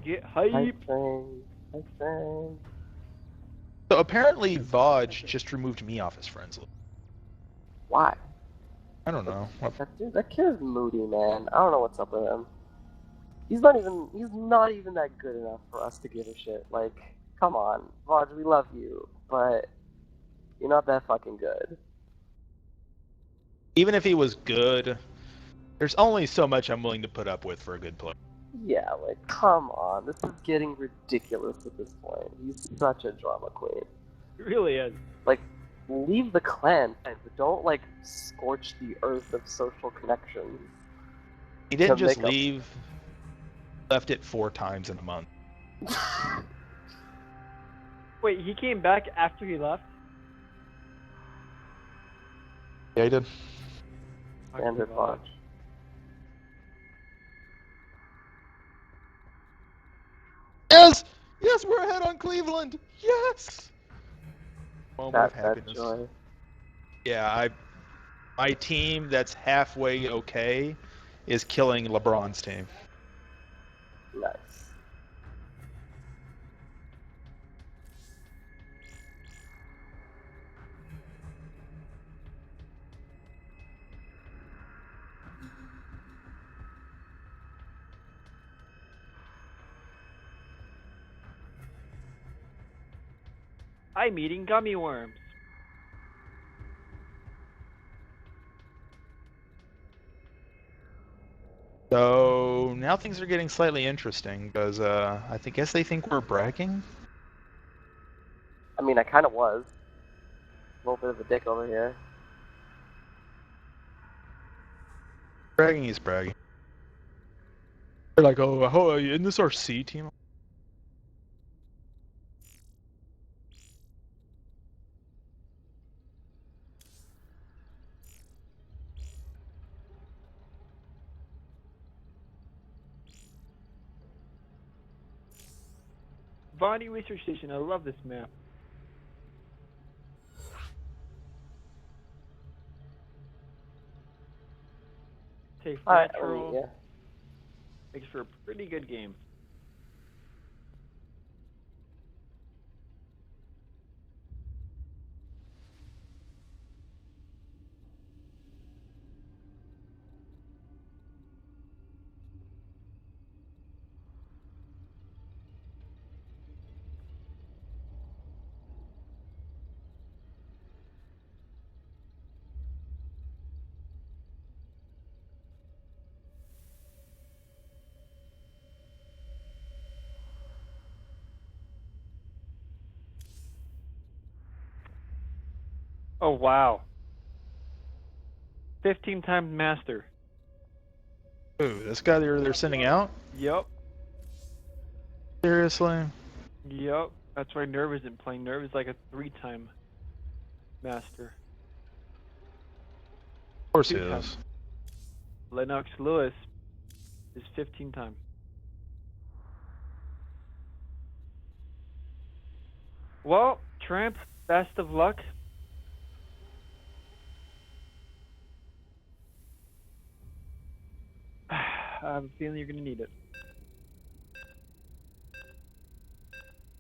Get hype. Hype train. Hype train. So apparently, Vaj just removed me off his friends list. Why? I don't know. That kid is moody, man. I don't know what's up with him. He's not even that good enough for us to give a shit. Like, come on. Vaj, we love you, but you're not that fucking good. Even if he was good, there's only so much I'm willing to put up with for a good player. Yeah, like, come on. This is getting ridiculous at this point. He's such a drama queen. It really is. Like, leave the clan, but don't, like, scorch the earth of social connections. He didn't To just make up- leave. Left it 4 times in a month. Wait, he came back after he left? Yeah, he did. Standard Vaj. Yes! Yes, we're ahead on Cleveland! Yes! Moment of That happiness. joy. Yeah, my team that's halfway okay is killing LeBron's team. Nice. I'm eating gummy worms. So now things are getting slightly interesting because guess they think we're bragging. I mean, I kind of was. A little bit of a dick over here. Bragging is bragging. They're like, oh, isn't this our C team? Bonnie Research Station, I love this map. Takes Alright, natural, yeah. makes for a pretty good game. Oh wow. 15-time master. Ooh, this guy they're sending out? Yup. Seriously? Yup. That's why Nerve isn't playing. Nerve is like a 3-time master. Of course he 2 is. times. LennoxLewis His 15th time. Well, Tramp, best of luck. I have a feeling you're going to need it.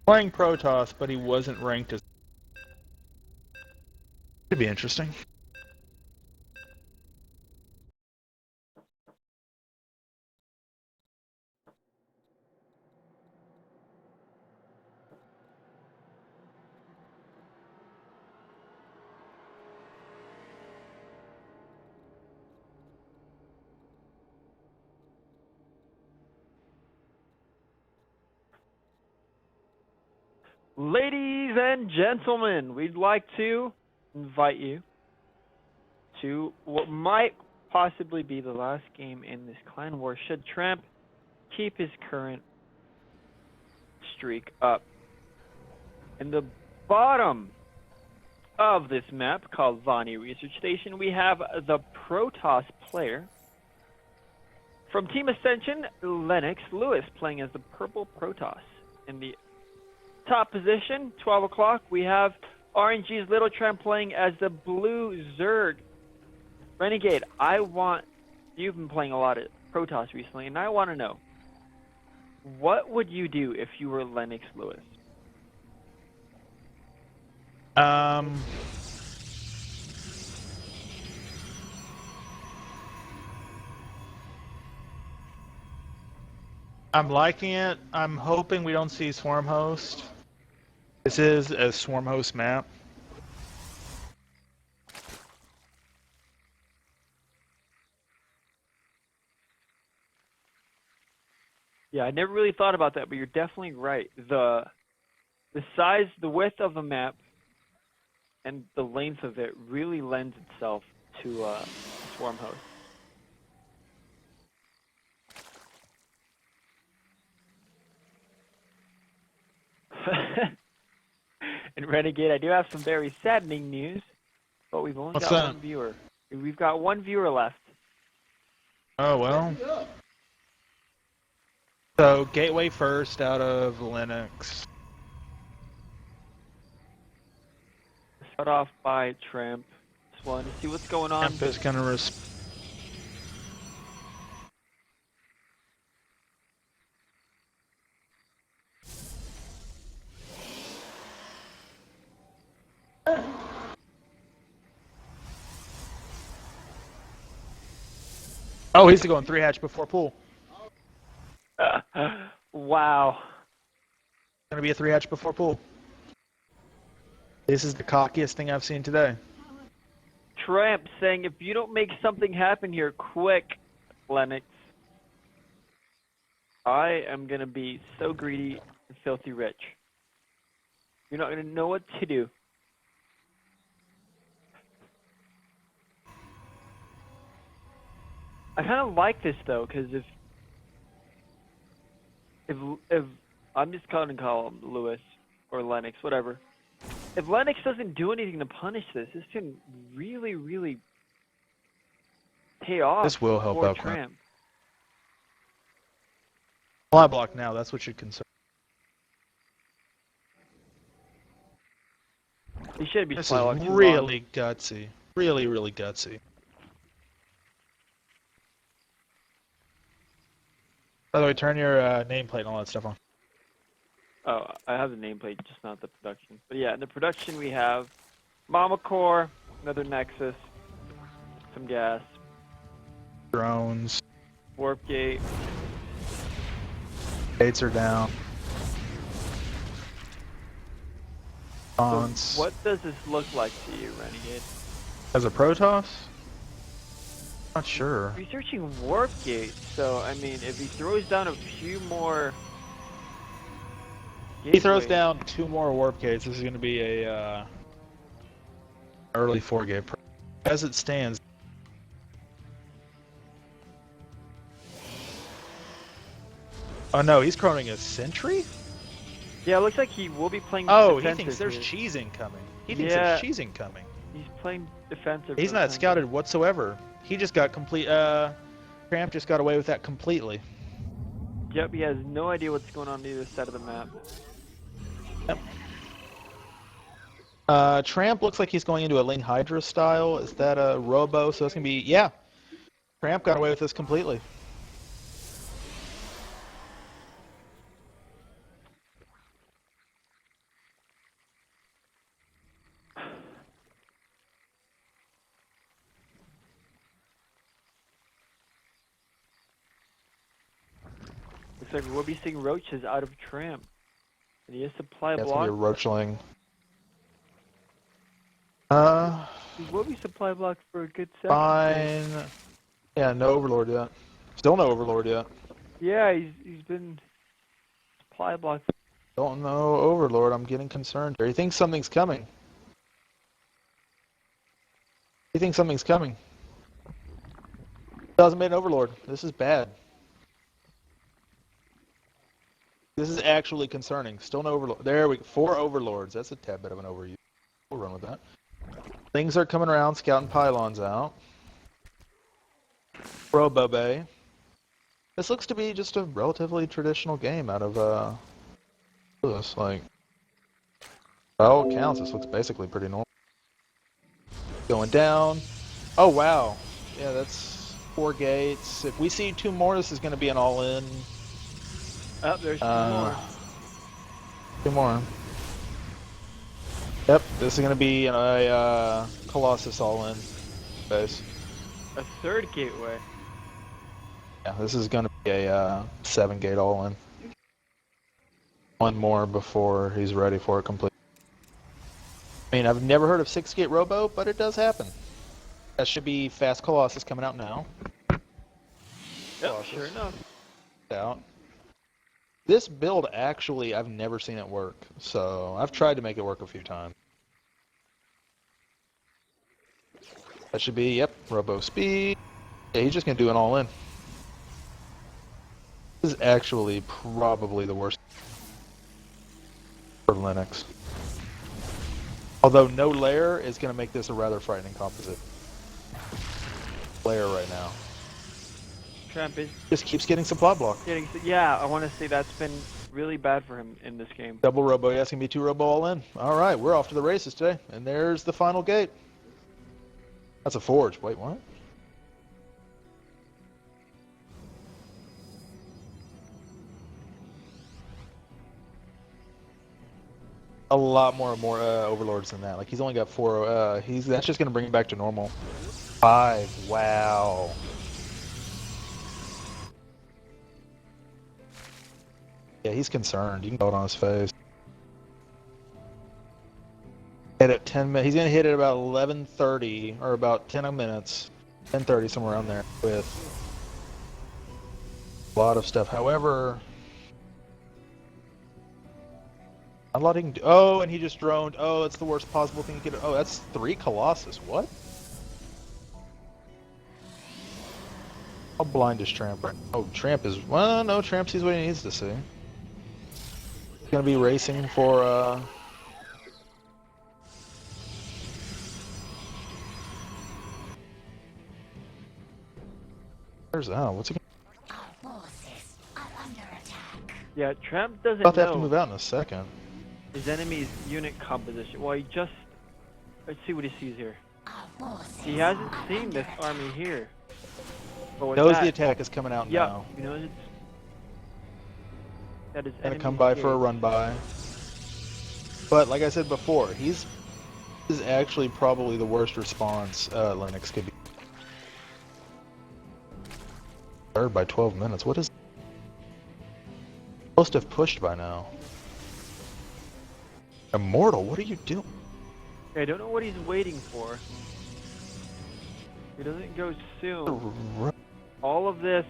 Playing Protoss, but he wasn't ranked as... Could be interesting. Ladies and gentlemen, we'd like to invite you to what might possibly be the last game in this clan war should Tramp keep his current streak up. In the bottom of this map, called Vonnie Research Station, we have the Protoss player. From Team Ascension, LennoxLewis, playing as the purple Protoss. In the top position, 12 o'clock, we have RNG's TheLtleTramp playing as the blue Zerg. Renegade, you've been playing a lot of Protoss recently, and I want to know, what would you do if you were LennoxLewis? I'm liking it. I'm hoping we don't see Swarm Host. This is a Swarm Host map. Yeah, I never really thought about that, but you're definitely right. The size, the width of the map, and the length of it really lends itself to Swarm Host. And Renegade, I do have some very saddening news, but we've only got one viewer. We've got one viewer left. Oh, well. So, Gateway first out of Linux. Start off by Tramp. Just wanted to see what's going on. Tramp is going to Oh, he's going 3 hatch before pool. Wow. Gonna be a 3 hatch before pool. This is the cockiest thing I've seen today. Tramp saying, if you don't make something happen here quick, Lennox, I am gonna be so greedy and filthy rich. You're not gonna know what to do. I kind of like this though, because if I'm just gonna call him Lewis or Lennox, whatever. If Lennox doesn't do anything to punish this can really, really pay off. This will help for out. Tramp. Fly block now. That's what should concern. He should be This fly is locked too long. really gutsy. Really, really gutsy. By the way, turn your nameplate and all that stuff on. Oh, I have the nameplate, just not the production. But yeah, in the production we have Mama Core, another Nexus, some gas, Drones. Warp Gate. Gates are down. So what does this look like to you, Renegade? As a Protoss? Not sure. Researching Warp Gate, so I mean, if he throws down a few more... He throws down 2 more warp gates. This is going to be a early 4-gate. As it stands. Oh no, he's croning a sentry? Yeah, it looks like he will be playing Oh, he defensive thinks there's here. cheesing coming. He thinks Yeah. there's cheesing coming. He's playing defensive. He's for the not time scouted whatsoever. He just got complete Tramp just got away with that completely. Yep, he has no idea what's going on either side of the map. Tramp looks like he's going into a Ling Hydra style. Is that a Robo? So it's going to be... Yeah. Tramp got away with this completely. Looks like we'll be seeing roaches out of Tramp. And he has supply That's block. going to be a Roachling. He will be supply block for a good second. Fine. Yeah, no Overlord yet. Still no Overlord yet. Yeah, he's been supply block. Don't know Overlord. I'm getting concerned here. He thinks something's coming. He thinks something's coming. Doesn't make an Overlord. This is bad. This is actually concerning. Still no Overlord. There we go. 4 Overlords. That's a tad bit of an overuse. We'll run with that. Things are coming around. Scouting pylons out. Robo Bay. This looks to be just a relatively traditional game out of this. Like, by all accounts, this looks basically pretty normal. Going down. Oh wow. Yeah, that's 4 gates. If we see 2 more, this is going to be an all-in. Oh, there's 2 more. 2 more. Yep, this is going to be a Colossus all-in base. A 3rd gateway. Yeah, this is going to be a 7-gate all-in. 1 more before he's ready for it completely. I mean, I've never heard of 6-gate Robo, but it does happen. That should be Fast Colossus coming out now. Yep, Colossus. sure enough. Out. This build, actually, I've never seen it work, so I've tried to make it work a few times. That should be, yep, Robo Speed. Yeah, he's just going to do an all-in. This is actually probably the worst for Lennox. Although no lair is going to make this a rather frightening composite. Lair right now. Tramp is Just keeps getting supply block. yeah, I want to say that's been really bad for him in this game. Double Robo, yeah, it's going to be 2 Robo all in. Alright, we're off to the races today. And there's the final gate. That's a forge. Wait, what? A lot more Overlords than that. Like, he's only got 4. That's just going to bring him back to normal. 5. Wow. Yeah, he's concerned. You can tell it on his face. Hit at 10 minutes. He's going to hit at about 11:30 or about 10 minutes. 10:30, somewhere around there with a lot of stuff. However, a lot he can do. Oh, and he just droned. Oh, that's the worst possible thing he could. Oh, that's 3 Colossus. What? How blind is Tramp? Oh, Tramp is. Well, no, Tramp sees what he needs to see. He's gonna be racing for. Where's that? What's he? Yeah, Tramp doesn't About to have to know move out in a second. his enemy's unit composition. Well, he just... Let's see what he sees here. He hasn't seen this army here. But with Knows that, the attack is coming out yeah, now. he knows it's... That is Gonna come by for a run by. But like I said before, this is actually probably the worst response Lennox could be. Third by 12 minutes. What is? Supposed to have pushed by now. Immortal, what are you doing? I don't know what he's waiting for. He doesn't go soon. All of this,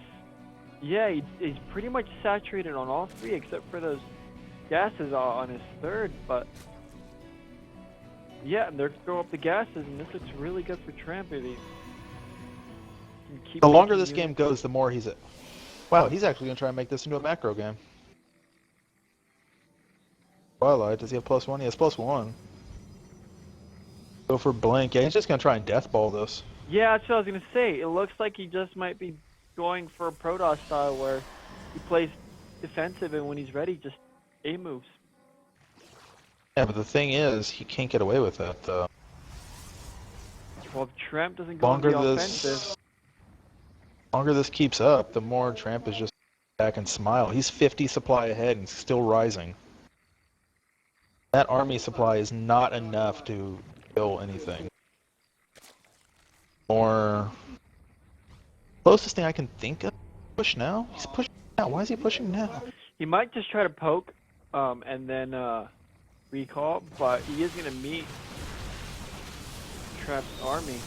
yeah, he's pretty much saturated on all 3 except for those gases on his 3rd, but yeah, they're throw up the gases, and this looks really good for Tramp if he can keep The longer making this game goes, the more he's at. Wow, he's actually gonna try and make this into a macro game. Twilight, does he have +1? He has +1. Go for blink. Yeah, he's just gonna try and deathball this. Yeah, that's what I was gonna say. It looks like he just might be going for a Protoss style where he plays defensive and when he's ready, just A moves. Yeah, but the thing is, he can't get away with that though. Well, if Tramp doesn't go on the offensive, Longer this keeps up, the more Tramp is just back and smile. He's 50 supply ahead and still rising. That army supply is not enough to kill anything. Or closest thing I can think of, push now? He's pushing now. Why is he pushing now? he might just try to poke, and then recall, but he is gonna meet Tramp's army.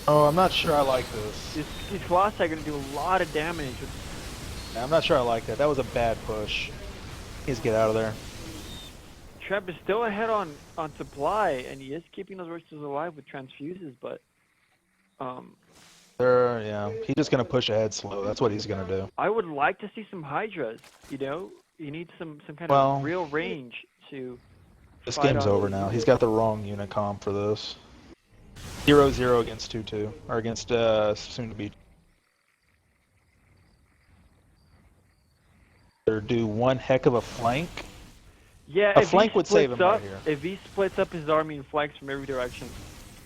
Oh, I'm not sure I like this. These Colossi are gonna do a lot of damage. I'm not sure I like that. That was a bad push. He needs to get out of there. Tramp is still ahead on supply, and he is keeping those roaches alive with transfuses, but Yeah, he's just gonna push ahead slow. That's what he's gonna do. I would like to see some Hydras. You know, you need some kind Well, of real range to. This fight game's on. over now. He's got the wrong unit comp for this. 0-0 against 2-2, or against soon to be. They're do one heck of a flank. Yeah, A if flank he would save splits him right up, here. If he splits up his army and flanks from every direction,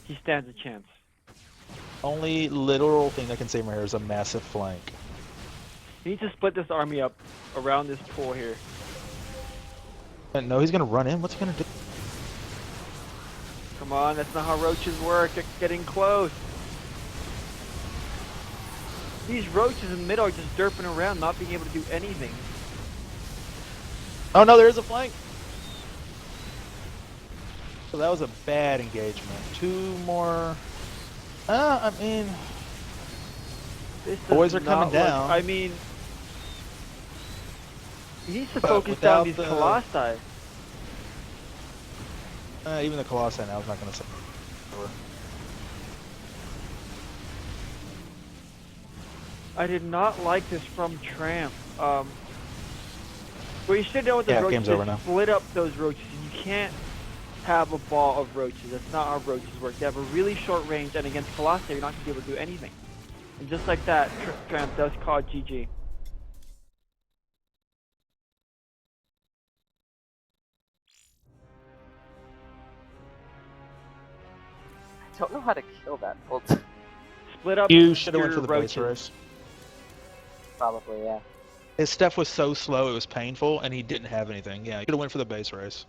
he stands a chance. Only literal thing that can save him here is a massive flank. He needs to split this army up around this pool here. And no, he's gonna run in. What's he gonna do? Come on, that's not how roaches work. They're getting close. These roaches in the middle are just derping around, not being able to do anything. Oh no, there is a flank. So that was a bad engagement. Two more. I mean, This does boys are not coming look- down. I mean, he needs to But focus down without these the- Colossi. even the Colossi now is not gonna save. I did not like this from Tramp. What you should know with the Yeah, roaches game's over is now. split up those roaches. You can't have a ball of roaches. That's not how roaches work. They have a really short range, and against Colossi, you're not going to be able to do anything. And just like that, Tramp does call GG. I don't know how to kill that ult. Split up You should have your went for the roaches. base race. Probably, yeah. His stuff was so slow, it was painful, and he didn't have anything. Yeah, he should have went for the base race.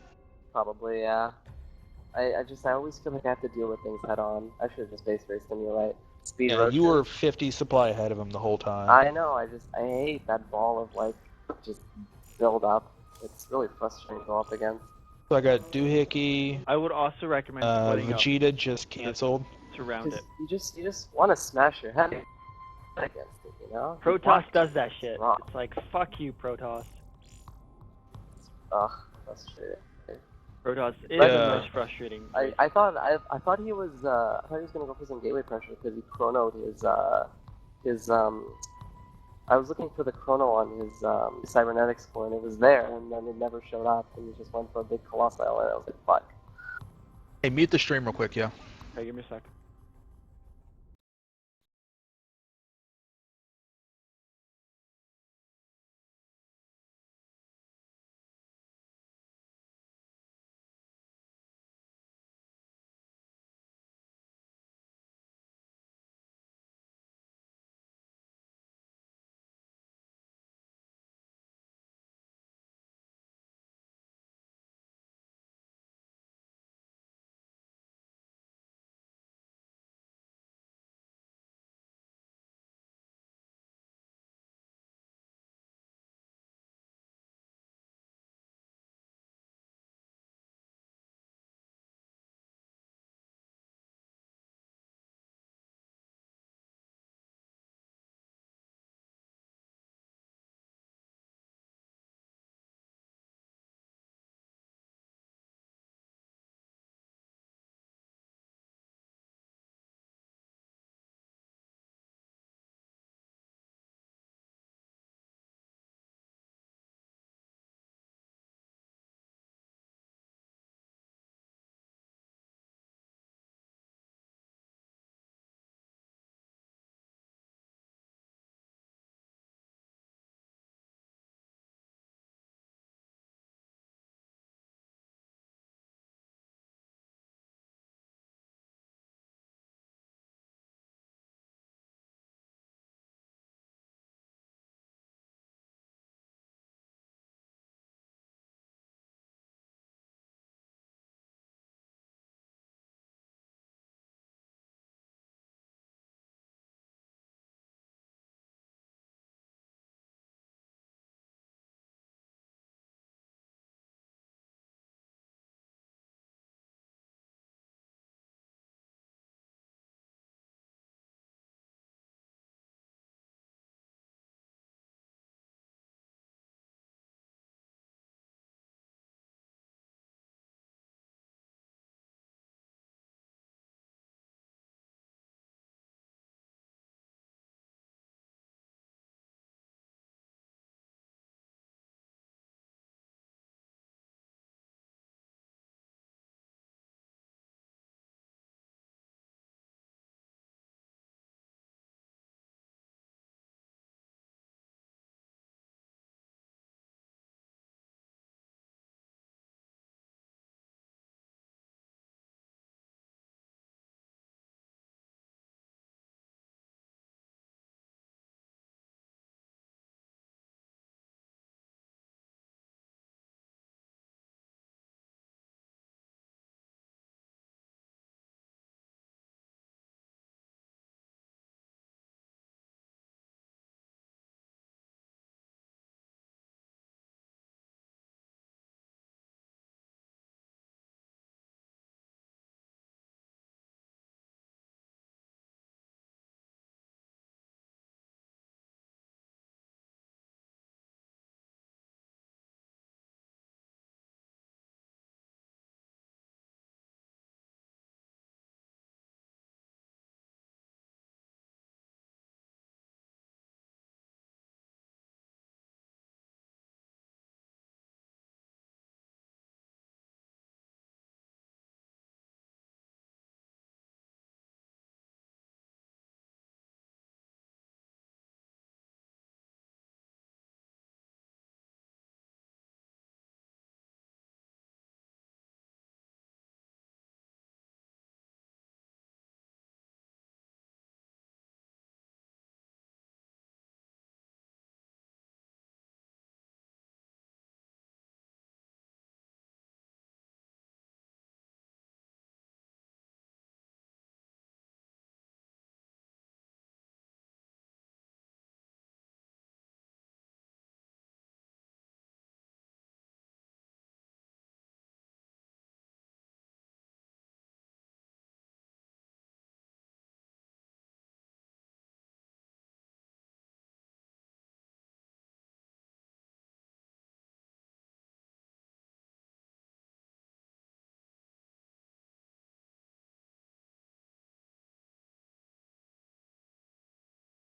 Probably, yeah. I always feel like I have to deal with things head on. I should have just base raced him, you're right. Speed Yeah, roaches. you were 50 supply ahead of him the whole time. I know, I hate that ball of, like, just build up. It's really frustrating to go up against. So I got DooHickey, I would also recommend splitting up Vegeta just canceled. to round it. You just want to smash your head against it, you know? Protoss does that shit. Wrong. It's like, fuck you, Protoss. Ugh, frustrating. Protoss is Yeah. the most frustrating. I thought he was gonna go for some gateway pressure because he chronoed his I was looking for the chrono on his cybernetics score and it was there and then it never showed up and he just went for a big colossal and I was like, fuck. Hey, mute the stream real quick, yeah. Okay, give me a sec.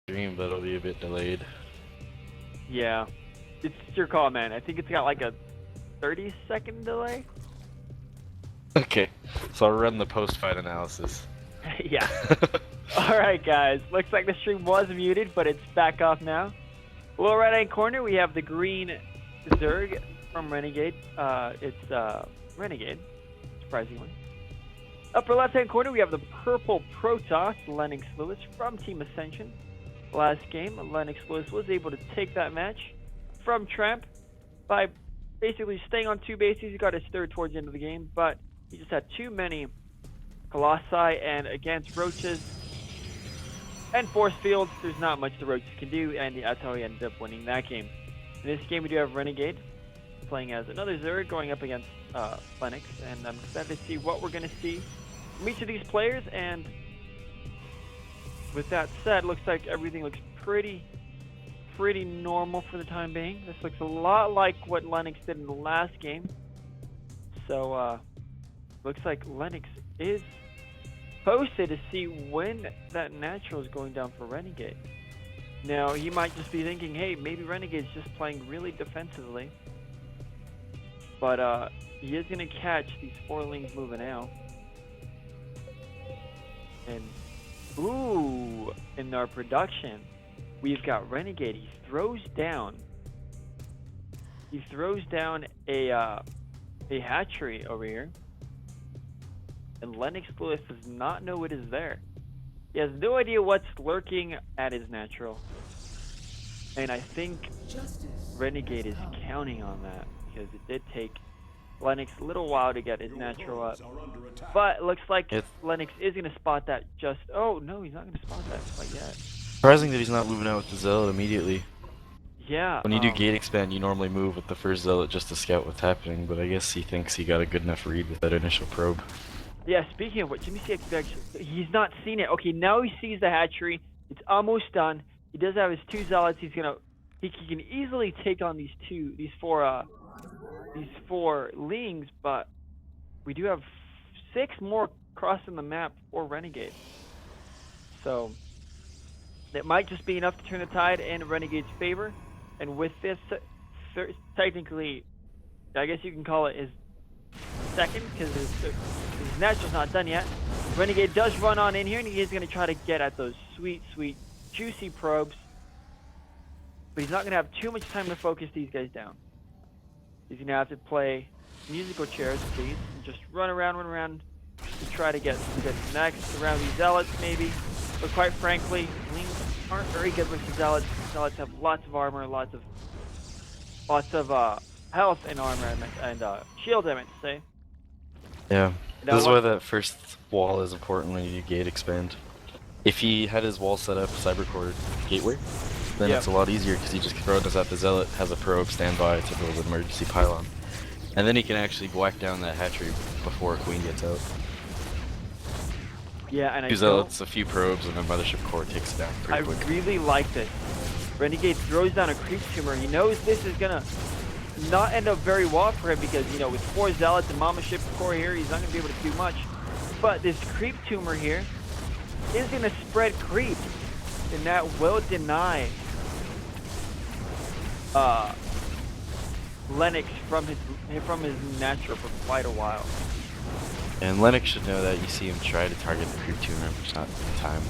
stream, but it'll be a bit delayed. Yeah. It's your call, man. I think it's got like a 30-second delay. Okay, so I'll run the post-fight analysis. Yeah. Alright, guys. Looks like the stream was muted, but it's back off now. Lower right-hand corner, we have the green Zerg from Renegade. It's Renegade, surprisingly. Upper left-hand corner, we have the purple Protoss, LennoxLewis from Team Ascension. Last game, LennoxLewis was able to take that match from Tramp by basically staying on 2 bases. He got his third towards the end of the game, but he just had too many Colossi, and against Roaches and Force Fields, there's not much the Roaches can do, and that's how he ended up winning that game. In this game, we do have Renegade playing as another Zerg going up against Lennox, and I'm excited to see what we're going to see from each of these players. And with that said, looks like everything looks pretty normal for the time being. This looks a lot like what Lennox did in the last game. So, looks like Lennox is posted to see when that natural is going down for Renegade. Now, he might just be thinking, hey, maybe Renegade's just playing really defensively. But, he is going to catch these 4 lings moving out. And, ooh, in our production, we've got Renegade. He throws down a hatchery over here. And LennoxLewis does not know it is there. He has no idea what's lurking at his natural. And I think Renegade is counting on that, because it did take Lennox a little while to get his natural up. But it looks like Lennox is going to spot that just... Oh, no, he's not going to spot that quite yet. Surprising that he's not moving out with the Zealot immediately. Yeah. When you do gate expand, you normally move with the first Zealot just to scout what's happening, but I guess he thinks he got a good enough read with that initial probe. Yeah, speaking of which, let me see if he's not seen it. Okay, now he sees the hatchery. It's almost done. He does have his 2 Zealots. He can easily take on these 4 lings, but we do have 6 more crossing the map for Renegade. So it might just be enough to turn the tide in Renegade's favor. And with this, technically, I guess you can call it his second, because his natural's not done yet. Renegade does run on in here, and he is going to try to get at those sweet, juicy probes. But he's not going to have too much time to focus these guys down. He's going to have to play musical chairs with these, and just run around to try to get next around these Zealots, maybe. But quite frankly, Lings aren't very good versus Zealots. Zealots have lots of armor, lots of health and armor, and shield, I meant to say. Yeah, this is why that first wall is important when you do gate expand. If he had his wall set up cybercore gateway, then it's a lot easier, because he just throws at the Zealot, has a probe standby to build an emergency pylon. And then he can actually whack down that hatchery before a queen gets out. Yeah, and 2 Zealots, a few probes, and then Mothership Core takes it down pretty quick. I really like this. Renegade throws down a creep tumor. He knows this is gonna not end up very well for him, because, you know, with 4 Zealots and Mama Ship Core here, he's not gonna be able to do much. But this creep tumor here is gonna spread creep, and that will deny Lennox from his natural for quite a while. And Lennox should know that. You see him try to target the creep tumor, but it's not in time.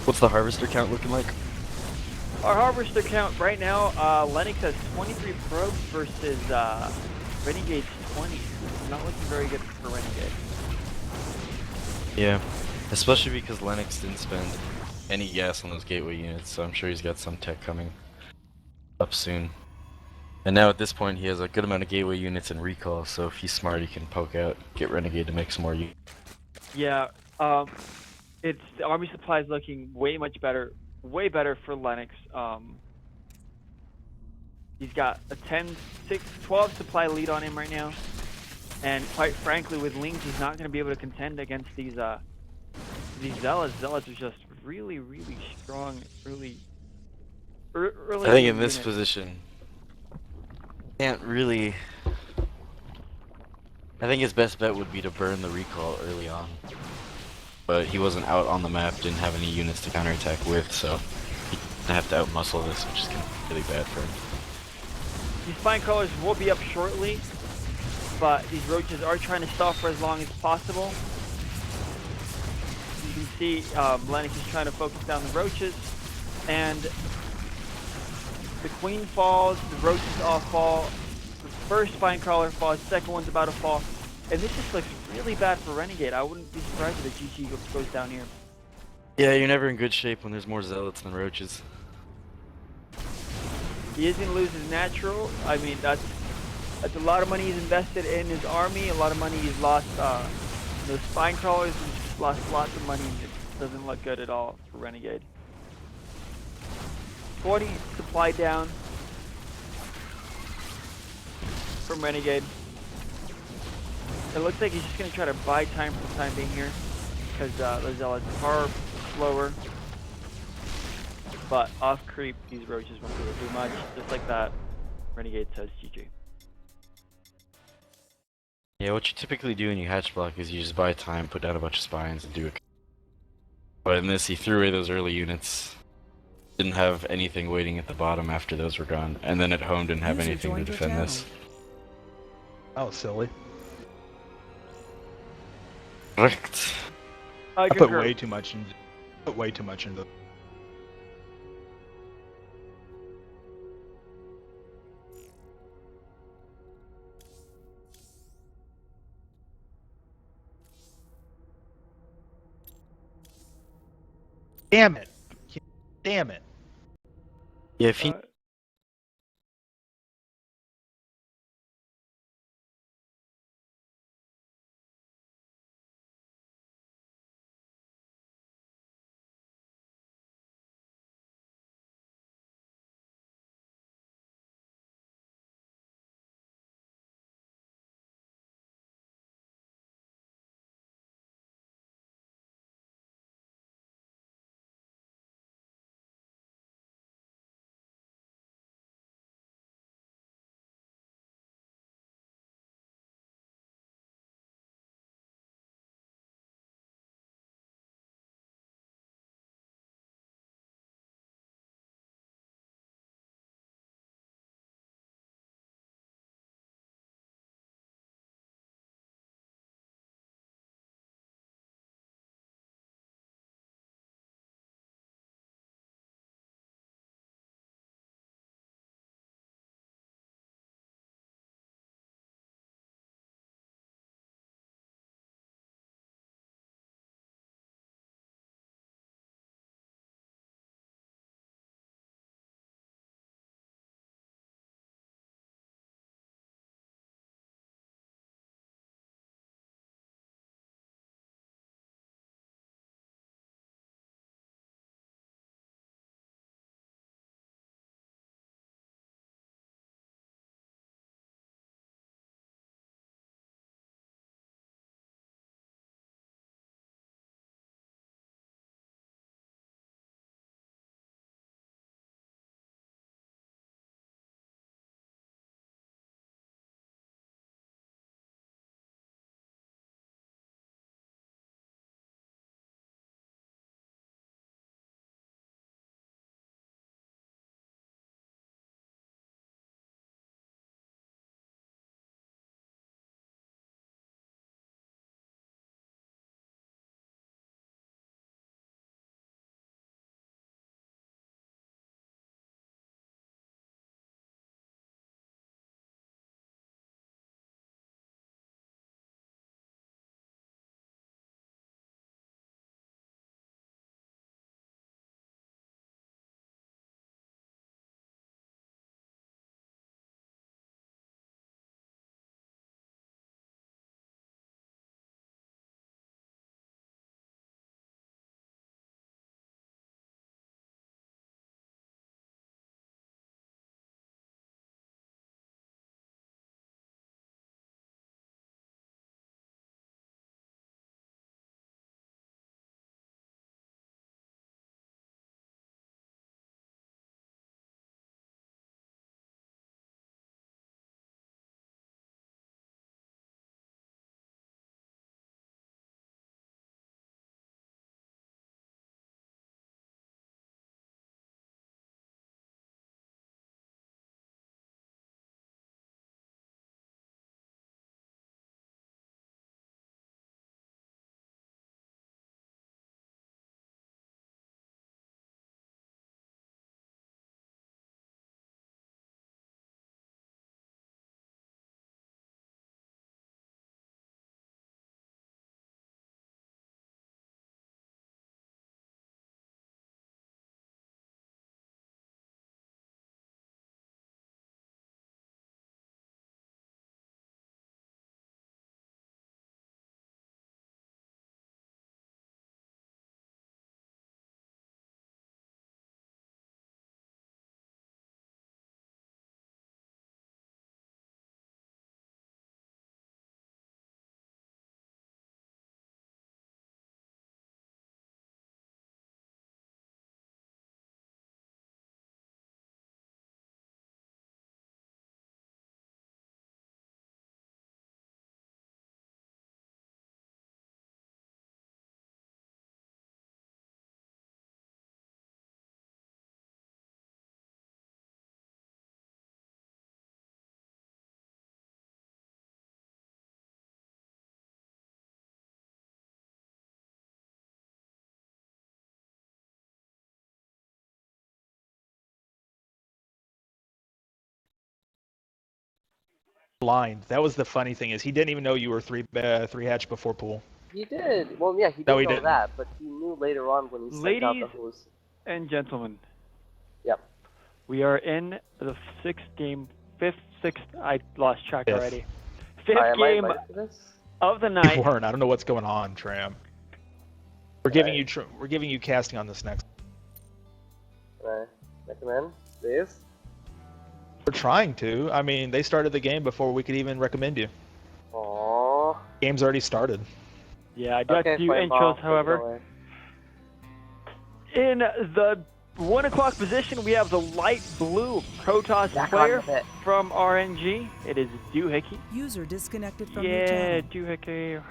What's the harvester count looking like? Our harvester count right now, Lennox has 23 probes versus Renegade's 20. It's not looking very good for Renegade. Yeah, especially because Lennox didn't spend any gas on those gateway units, so I'm sure he's got some tech coming up soon. And now at this point he has a good amount of gateway units and recall, so if he's smart he can poke out, get Renegade to make some more units. Yeah, the army supply is looking way better for Lennox. He's got a 12 supply lead on him right now, and quite frankly, with Lings, he's not going to be able to contend against these Zealots. Zealots are just really strong early. I think in this position, can't really I think his best bet would be to burn the recall early on. But he wasn't out on the map, didn't have any units to counterattack with, so he'd have to outmuscle this, which is gonna be really bad for him. These spine crawlers will be up shortly, but these roaches are trying to stall for as long as possible. You can see Lennox is trying to focus down the roaches, and the queen falls, the roaches all fall, the first spine crawler falls, the second one's about to fall, and this just looks really bad for Renegade. I wouldn't be surprised if the GG goes down here. Yeah, you're never in good shape when there's more zealots than roaches. He is going to lose his natural. I mean, that's a lot of money he's invested in his army, a lot of money he's lost. Those spine crawlers, he's just lost lots of money. It doesn't look good at all for Renegade. 40 supply down from Renegade. It looks like he's just going to try to buy time for the time being here, because the zealots are slower. But off creep, these roaches won't be able to do much. Just like that, Renegade says GG. Yeah, what you typically do when you hatch block is you just buy time, put down a bunch of spines, and do it. But in this, he threw away those early units. Didn't have anything waiting at the bottom after those were gone, and then at home didn't have User anything to joined your defend channel. this. That was silly. Correct. I put way too much into. Damn it! Damn it! Yeah, if he blind. That was the funny thing is he didn't even know you were three hatch before pool. He did. Well, yeah, he didn't No, he know didn't. that, but he knew later on when he sent out the Ladies hose. and gentlemen, Yep. we are in the sixth. I lost track Fifth. already. Fifth Am I game invited for this? of the You night. weren't. I don't know what's going on, Tram. We're giving you casting on this next. Can I recommend, please? We're trying to. I mean, they started the game before we could even recommend you. Aww. Game's already started. Yeah, I do have to do fine, intros, Bob, take it however. away. In the 1 o'clock position, we have the light blue Protoss Back player on the pit. from RNG. It is DooHickey. User disconnected from your Yeah, channel. DooHickey.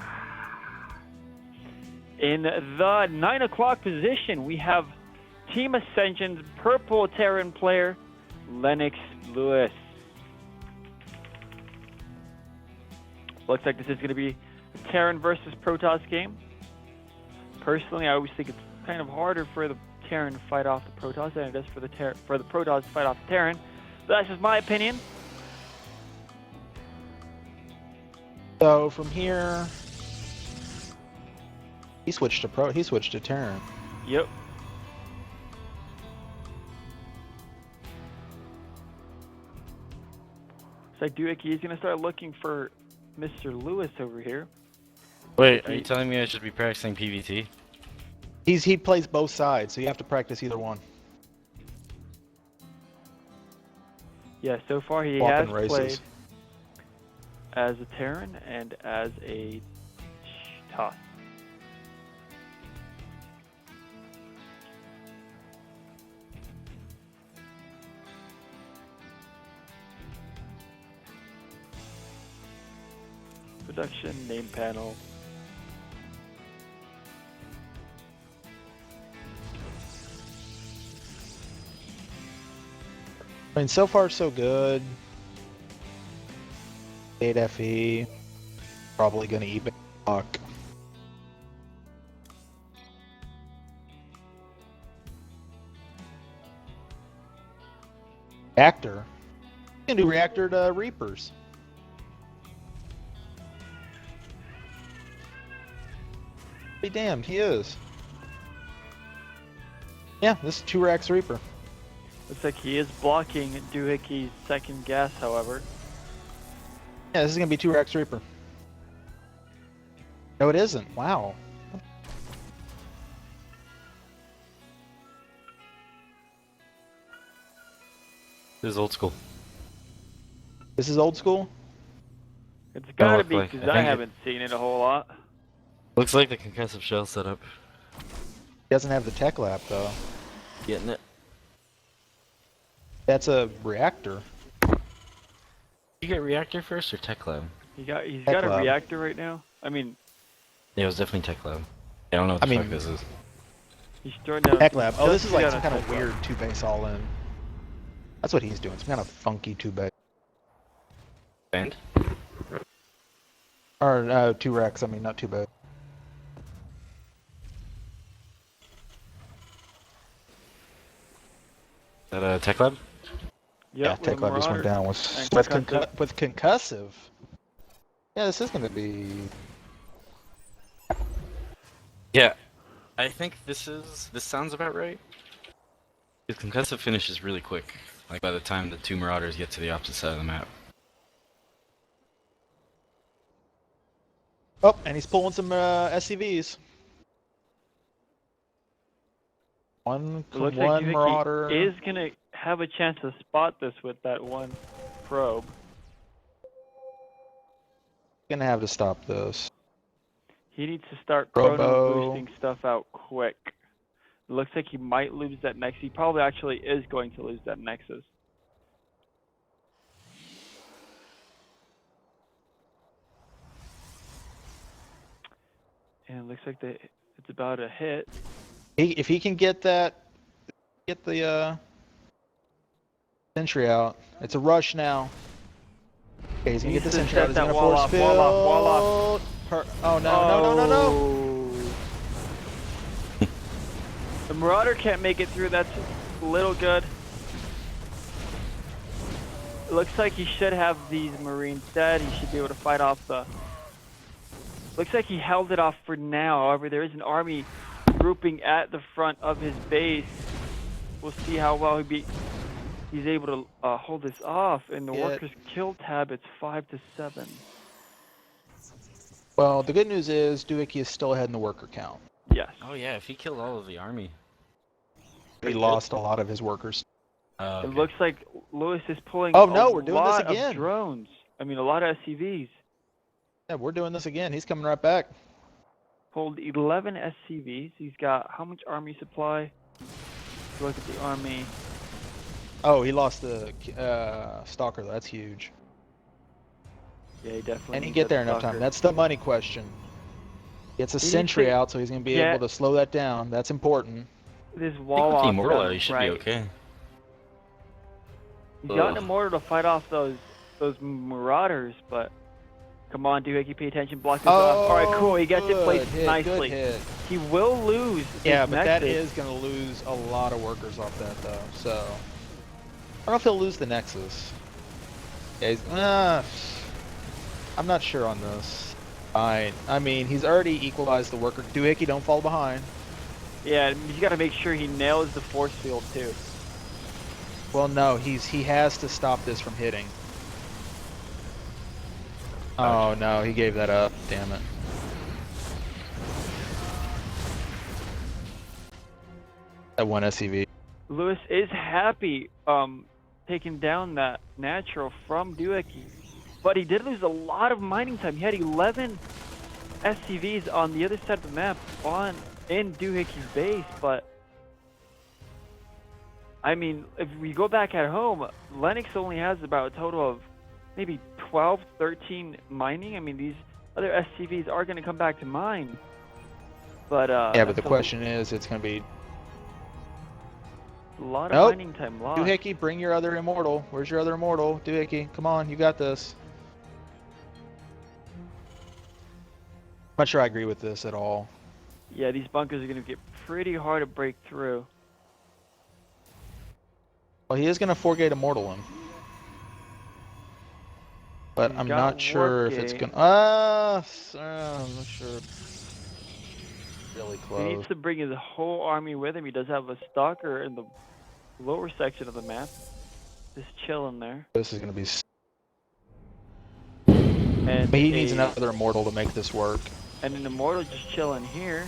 In the 9 o'clock position, we have Team Ascension's purple Terran player, LennoxLewis. Looks like this is going to be a Terran versus Protoss game. Personally, I always think it's kind of harder for the Terran to fight off the Protoss than it is for the Protoss to fight off the Terran. But that's just my opinion. So from here, he switched to Terran. Yep. So DooHickey is going to start looking for Mr. Lewis over here. Wait, are you telling me I should be practicing PvT? He plays both sides, so you have to practice either one. Yeah, so far he Swapping has races. played as a Terran and as a TAsc. Production name panel. I mean, so far so good. 8 FE. Probably gonna even fuck. Reactor. You can do reactor to Reapers. Be damned, he is. Yeah, this is 2-Rax Reaper. Looks like he is blocking DooHickey's second gas, however. Yeah, this is gonna be 2-Rax Reaper. No, it isn't. Wow. This is old school. This is old school? It's gotta look be like- because I I think it- haven't seen it a whole lot. Looks like the concussive shell setup. He doesn't have the tech lab though. Getting it. That's a reactor. You get reactor first or tech lab? He's Tech got a lab. reactor right now. I mean, Yeah, it was definitely tech lab. I don't know what the I mean- fuck this is. he's throwing down. Tech lab. Oh, this is just like got some a kind of tech lab. weird 2-base all in. That's what he's doing. Some kind of funky 2-base. Band? Or 2-Rax, I mean, not 2-base. Is that a tech lab? Yeah, Yep, with tech a lab just went Marauder down with and concussive. with concussive. Yeah, this is gonna be. Yeah. I think this sounds about right. Because concussive finishes really quick. Like by the time the two Marauders get to the opposite side of the map. Oh, and he's pulling some SCVs. One It looks like DooHickey Marauder. is gonna have a chance to spot this with that one probe. Gonna have to stop this. He needs to start Robo. chrono boosting stuff out quick. It looks like he might lose that Nexus. He probably actually is going to lose that Nexus. And it looks like it's about a hit. If he can get the sentry out. It's a rush now. Okay, he's gonna get the Needs to sentry out. set He's that gonna wall force off, field. wall off. Oh no. The Marauder can't make it through. That's a little good. looks like he should have these Marines dead. He should be able to fight off the... Looks like he held it off for now. However, there is an army grouping at the front of his base. We'll see how well he's able to hold this off. And the workers' kill tab, it's 5-7. Well, the good news is DooHickey is still ahead in the worker count. Yes. Oh yeah, if he killed all of the army. He lost a lot of his workers. It looks like Lewis is pulling Oh no, we're doing this lot again. of drones. I mean, a lot of SCVs. Yeah, we're doing this again. He's coming right back. Hold 11 SCVs. He's got how much army supply? Look at the army. Oh, he lost the stalker. That's huge. Yeah, he definitely. And he needs get that there enough time. stalker. That's the money question. Gets a He needs sentry to out, so he's gonna be get able to slow that down. That's important. This I wall think with the off. immortal done out, he should right. be okay. He's got an Ugh. immortal to fight off those marauders, but come on, DooHickey, pay attention, block this off. All right, cool. He gets it placed nicely. Good hit. He will lose. Yeah, his but that Nexus. is gonna lose a lot of workers off that though. So I don't know if he'll lose the Nexus. Yeah, he's, I'm not sure on this. I mean, he's already equalized the worker. DooHickey, don't fall behind. Yeah, he's got to make sure he nails the force field too. Well, no, he has to stop this from hitting. Oh no, he gave that up. Damn it. That one SCV. Lewis is happy taking down that natural from DooHickey, but he did lose a lot of mining time. He had 11 SCVs on the other side of the map in DooHickey's base, but I mean, if we go back at home, Lennox only has about a total of maybe 12, 13 mining. I mean, these other SCVs are going to come back to mine. But yeah, but the question is, it's going to be... a lot of mining time lost. DooHickey, bring your other immortal. Where's your other immortal? DooHickey, come on, you got this. I'm not sure I agree with this at all. Yeah, these bunkers are going to get pretty hard to break through. Well, he is going to 4-gate immortal him. But He's I'm got not sure if it's Wargate. going to... I'm not sure. Really He close. needs to bring his whole army with him. He does have a stalker in the lower section of the map. Just chilling there. This is going to be... And But he needs another immortal to make this work. And an immortal just chilling here.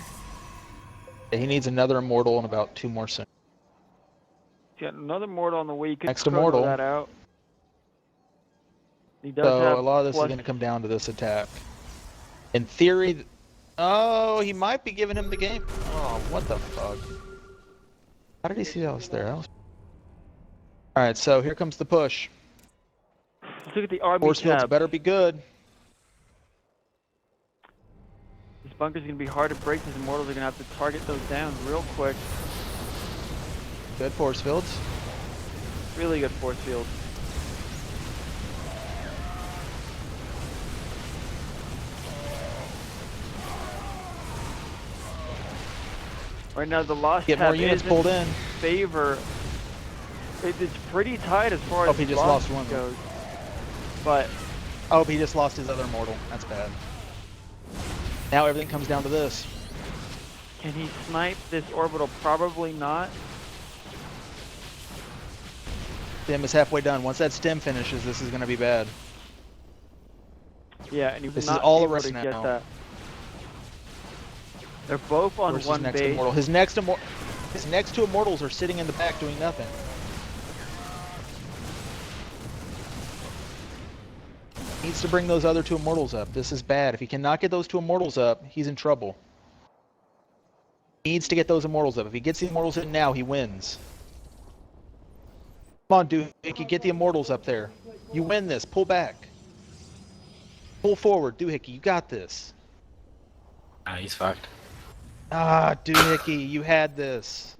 He needs another immortal and about 2 more seconds. He's got another immortal on the way. He could Next chrono immortal. that out. He does So have a lot of this is plus- going to come down to this attack. In theory... Oh, he might be giving him the game. Oh, what the fuck? How did he see I was there? Alright, so here comes the push. Let's look at the army Force fields tab. better be good. These bunkers are going to be hard to break. These immortals are going to have to target those down real quick. Good force fields. Really good force field. Right now, the lost Get tab more units is pulled in. favor. It's pretty tight as far Oh, as he just loss lost one. goes. But Oh, he just lost his other immortal. That's bad. Now everything comes down to this. can he snipe this orbital? Probably not. Stem is halfway done. Once that stem finishes, this is going to be bad. Yeah, and he This was is not all of able us to now. get that. They're both on Where's his one next base. immortal? His next two immortals are sitting in the back doing nothing. Needs to bring those other 2 immortals up. This is bad. If he cannot get those 2 immortals up, he's in trouble. He needs to get those immortals up. If he gets the immortals in now, he wins. Come on, DooHickey, get the immortals up there. You win this. Pull back. Pull forward, DooHickey. You got this. Ah, he's fucked. Ah, DooHickey, you had this.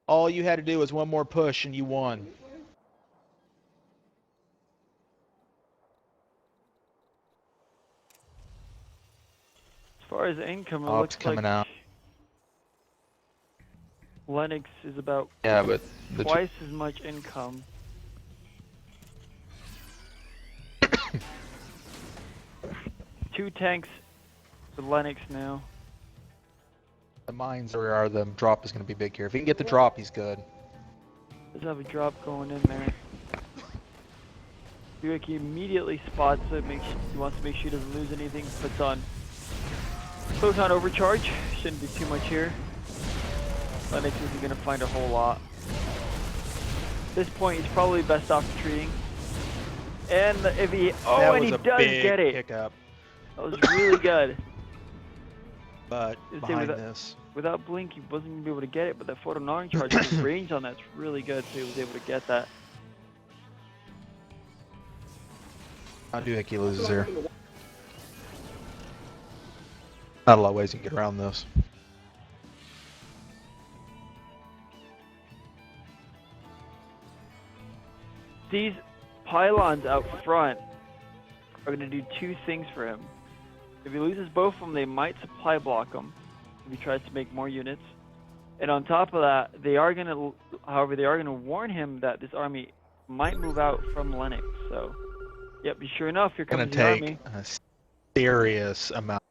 All you had to do was one more push and you won. As far as income, it Oh, looks it's coming like out. Lennox is about Yeah, but the twice as much income. 2 tanks for Lennox now. The mines are the drop is going to be big here. If he can get the drop, he's good. Does have a drop going in there. DooHickey immediately spots it. He wants to make sure he doesn't lose anything. Puts on photon overcharge. Shouldn't be too much here. Lennox isn't going to find a whole lot. At this point, he's probably best off retreating. And if he and he does get it. Hiccup. That was really good. But behind this, without blink, he wasn't gonna be able to get it. But that photon overcharge, the range on that's really good, so he was able to get that. DooHickey loses here. Not a lot of ways you can get around this. These pylons out front are going to do 2 things for him. If he loses both of them, they might supply block him if he tries to make more units. And on top of that, they are going to, however, they are going to warn him that this army might move out from Lennox. So, yep, sure enough, here comes the army. It's going to take a serious amount.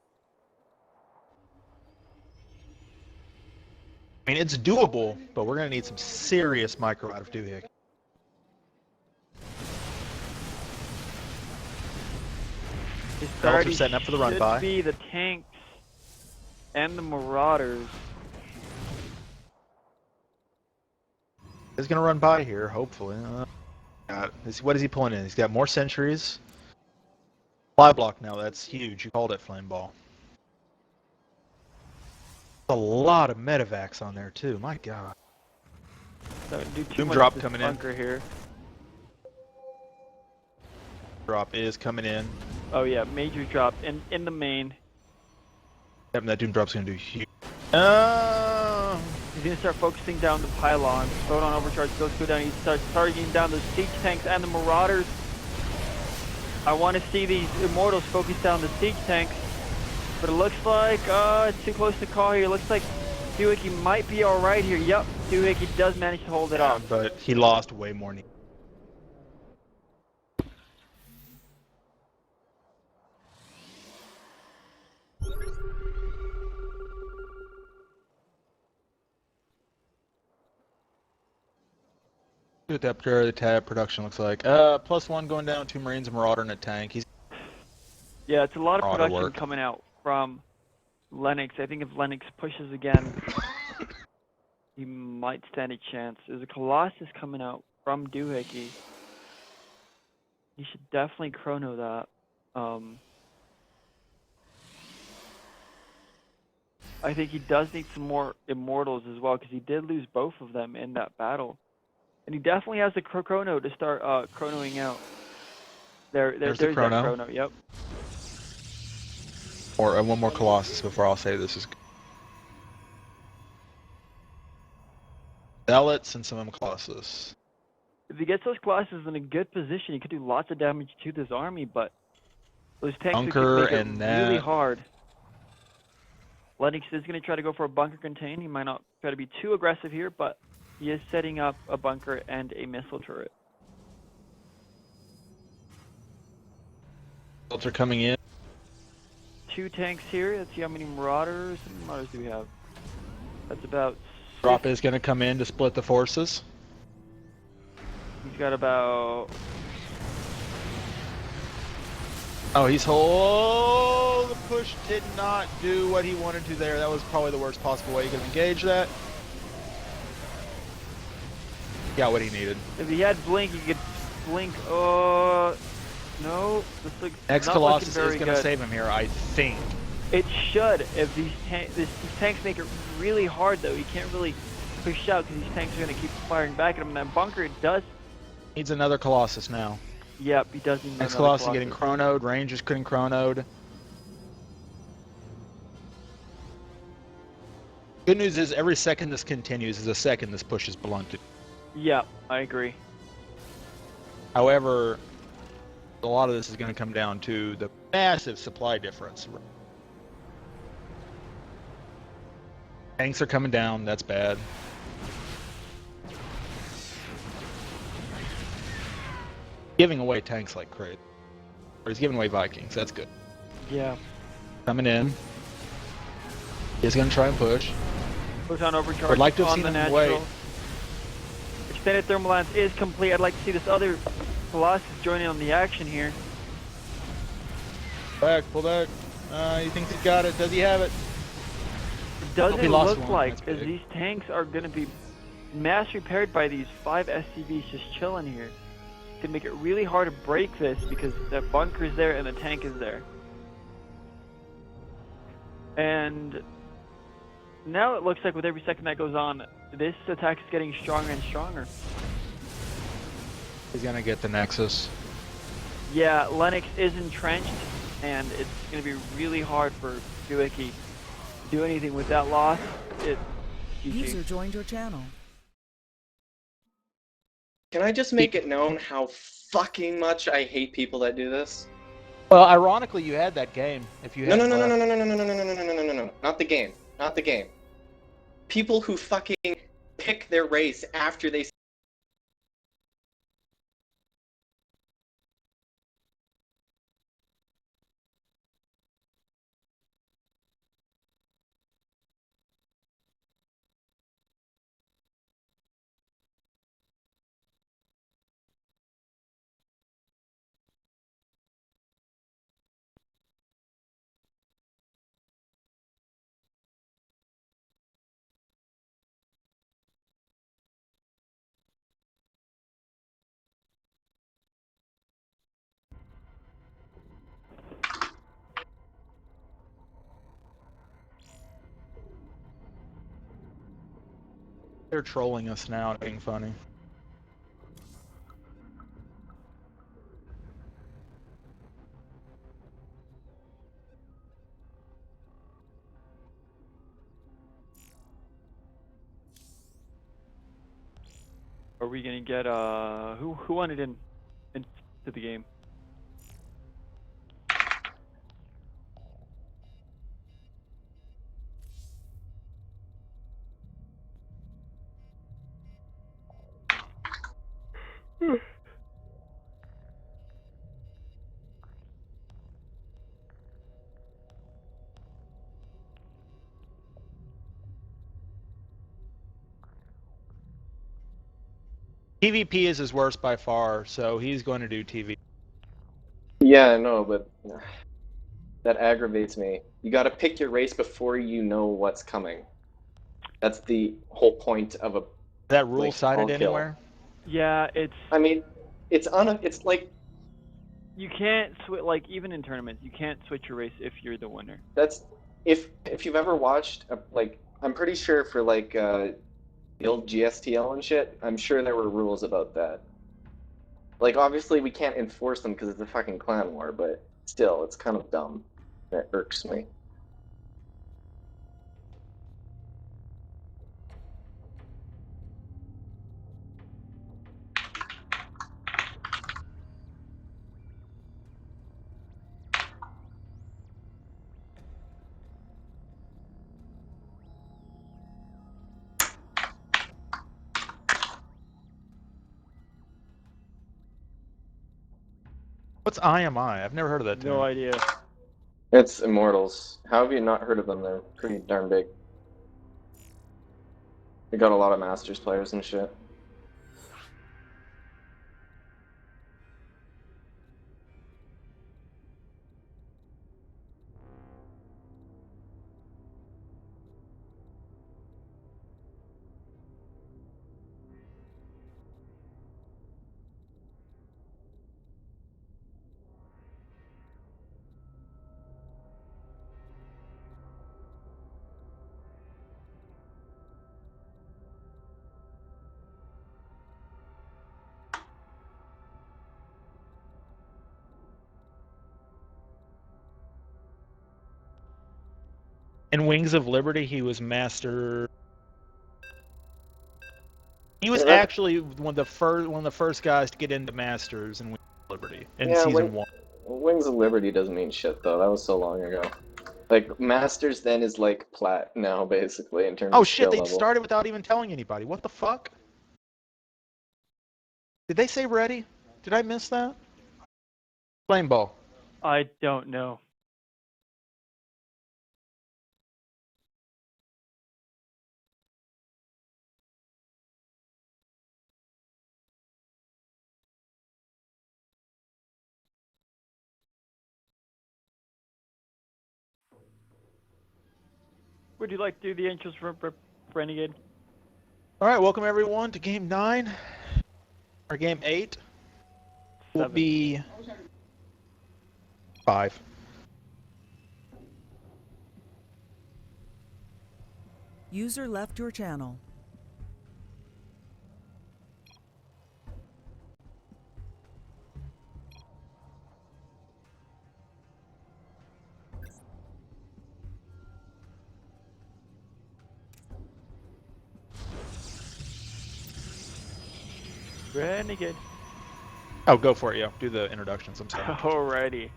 I mean, it's doable, but we're going to need some serious micro out of DooHickey. They're setting up for the run by. Should be the tanks and the marauders. He's gonna run by here, hopefully. What is he pulling in? He's got more sentries. Fly block now. That's huge. You called it flame ball. A lot of medevacs on there too. My God. Doom drop coming in. Here. Drop is coming in. Oh yeah, major drop in the main. Yep, that Doom drop's gonna do huge. He's gonna start focusing down the pylons. Photon overcharge goes down. He starts targeting down the siege tanks and the marauders. I want to see these immortals focus down the siege tanks, but it looks like it's too close to call here. It looks like DooHickey might be all right here. Yep, DooHickey does manage to hold it off. But he lost way more. What the tab production looks like. +1 going down, 2 Marines, a Marauder, and a tank. Yeah, it's a lot of Marauder production work coming out from Lennox. I think if Lennox pushes again, he might stand a chance. There's a Colossus coming out from DooHickey. He should definitely chrono that. I think he does need some more immortals as well, because he did lose both of them in that battle. And he definitely has the chrono to start chronoing out. There's the chrono. That chrono, yep. Or one more Colossus before I'll say this is good. Zealots and some of them Colossus. If he gets those Colossus in a good position, he could do lots of damage to this army, but those tanks bunker make it and really hard. Lennox is going to try to go for a bunker contain. He might not try to be too aggressive here, but he is setting up a bunker and a missile turret. Bolts are coming in. 2 tanks here. Let's see how many marauders. How many marauders do we have? That's about 6. Drop is going to come in to split the forces. He's got about... Oh, the push did not do what he wanted to there. That was probably the worst possible way he could engage that. Got what he needed. If he had blink, he could blink. No, this looks Next not Colossus very is going to good. save him here, I think. It should. If these tanks make it really hard, though, he can't really push out because these tanks are going to keep firing back at him. And that bunker does. Needs another Colossus now. Yep, he does need Next another Colossus getting chronoed. Rangers couldn't chronoed. Good news is every second this continues is a second this push is blunted. Yep, I agree. However, a lot of this is going to come down to the massive supply difference. Tanks are coming down, that's bad. Giving away tanks like crazy. Or he's giving away Vikings, that's good. Yeah. Coming in. He's gonna try and push. Photon overcharge Would like to have on seen the him natural. wait. Extended thermal lance is complete. I'd like to see this other Colossus join in on the action here. Pull back. He thinks he's got it. Does he have it? Doesn't He lost look one. like, That's as big. these tanks are going to be mass repaired by these 5 SCVs just chilling here. It's going to make it really hard to break this because that bunker's there and the tank is there. And now it looks like with every second that goes on, this attack is getting stronger and stronger. He's gonna get the Nexus. Yeah, Lennox is entrenched, and it's going to be really hard for DooHickey to do anything with that loss. User GG. joined your channel. Can I just make it known how fucking much I hate people that do this? Well, ironically, you had that game. If you No, had no, no, no, no, no, no, no, no, no, no, no, no, no, no, no, not the game, not the game. People who fucking pick their race after they. They're trolling us now, being funny. Are we going to get, who wanted into the game? PvP is his worst by far, so he's going to do TV. Yeah, I know, but that aggravates me. You gotta pick your race before you know what's coming. That's the whole point of a. Is that rule Like, cited all kill. anywhere? Yeah, it's... I mean, it's like You can't switch, like, even in tournaments, you can't switch your race if you're the winner. that's if you've ever watched like I'm pretty sure for like the old GSTL and shit, I'm sure there were rules about that. Like obviously we can't enforce them because it's a fucking clan war, but still, it's kind of dumb. That irks me. What's IMI? I've never heard of that term. No idea. It's Immortals. How have you not heard of them? They're pretty darn big. We got a lot of Masters players and shit. In Wings of Liberty, he was master. He was Yeah, that- actually one of the first guys to get into Masters in Wings of Liberty in Yeah, season 1. Wings of Liberty doesn't mean shit though. That was so long ago. Like Masters then is like plat now basically in terms Oh of shit! skill They level. started without even telling anybody. What the fuck? Did they say ready? Did I miss that? Flame ball. I don't know. Would you like to do the intros for Renegade? All right, welcome everyone to Game 9. Or Game 8 will 7. be 5. User left your channel. Renegade. Oh, go for it, yeah. Do the introductions, I'm sorry. Alrighty.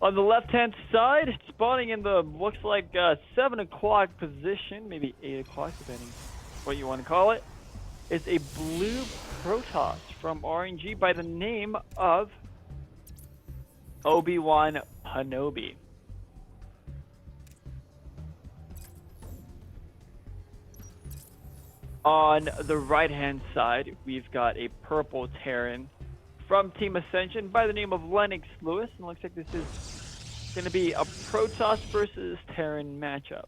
On the left-hand side, spawning in the, looks like 7 o'clock position, maybe 8 o'clock, depending what you want to call it, is a blue Protoss from RNG by the name of ObiWanPwnobi. On the right-hand side, we've got a purple Terran from Team Ascension by the name of LennoxLewis, and it looks like this is going to be a Protoss versus Terran matchup.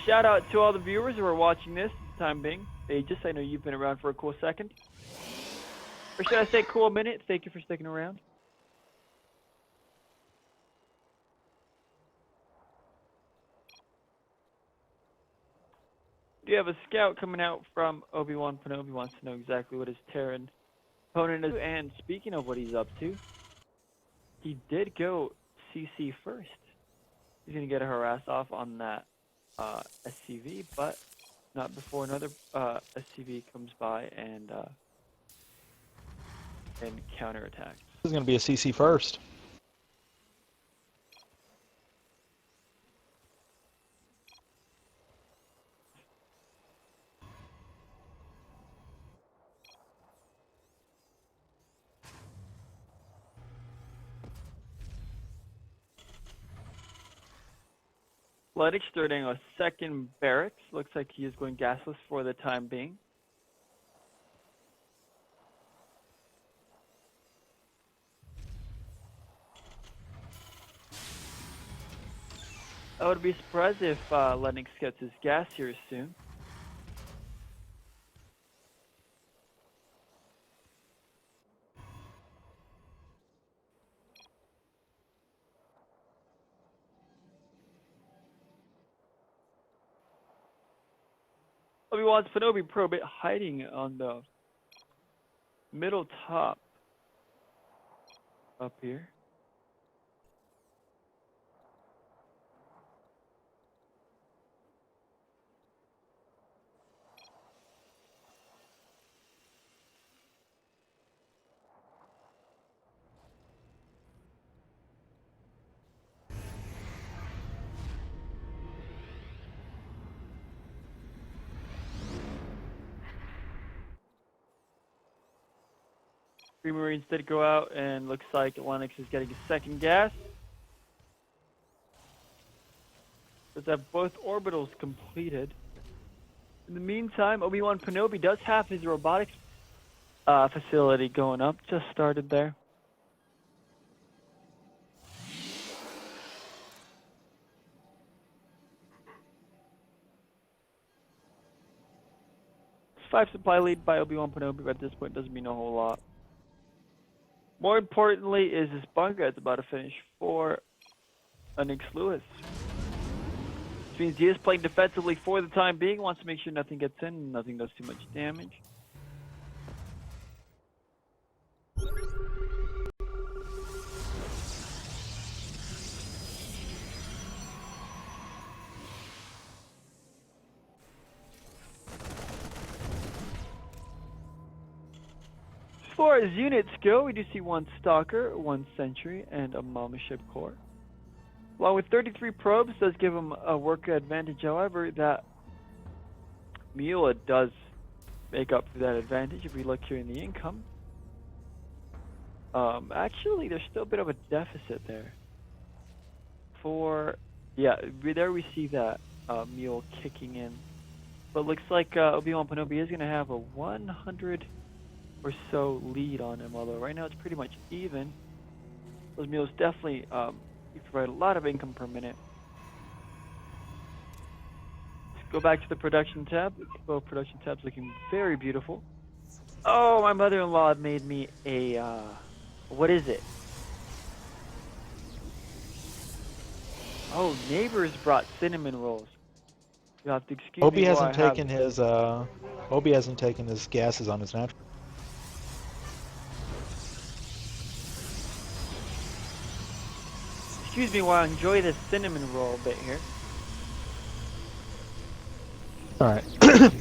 Shout out to all the viewers who are watching this for the time being. Aegis, I know you've been around for a cool second. Or should I say cool minute? Thank you for sticking around. Do you have a scout coming out from ObiWanPwnobi? Wants to know exactly what his Terran opponent is. And speaking of what he's up to, he did go CC first. He's going to get a harass off on that SCV, but not before another SCV comes by and counterattacks. This is going to be a CC first. Lennox starting a second barracks. Looks like he is going gasless for the time being. I would be surprised if Lennox gets his gas here soon. ObiWanPwnobi probe it hiding on the middle top up here. Three Marines did go out, and looks like Lennox is getting a second gas. Let's have both orbitals completed. In the meantime, ObiWanPwnobi does have his robotics facility going up. Just started there. It's 5 supply lead by ObiWanPwnobi, but at this point doesn't mean a whole lot. More importantly is this bunker that's about to finish for LennoxLewis. Which means he is playing defensively for the time being, wants to make sure nothing gets in, nothing does too much damage. As far as units go, we do see 1 Stalker, 1 Sentry, and a Mama Ship Core. Along with 33 probes, does give him a worker advantage. However, that Mula does make up for that advantage if we look here in the income. Actually, there's still a bit of a deficit there. 4. Yeah, there we see that mule kicking in. But looks like ObiWanPwnobi is going to have a 100 or so lead on him, although right now it's pretty much even. Those mules definitely provide a lot of income per minute. Let's go back to the production tab. Both production tabs looking very beautiful. Oh, my mother-in-law made me a, what is it? Oh, neighbors brought cinnamon rolls. You have to excuse Obi me while hasn't I have- taken his Obi hasn't taken his gases on his natural. Excuse me while I enjoy this cinnamon roll bit here. Alright. Let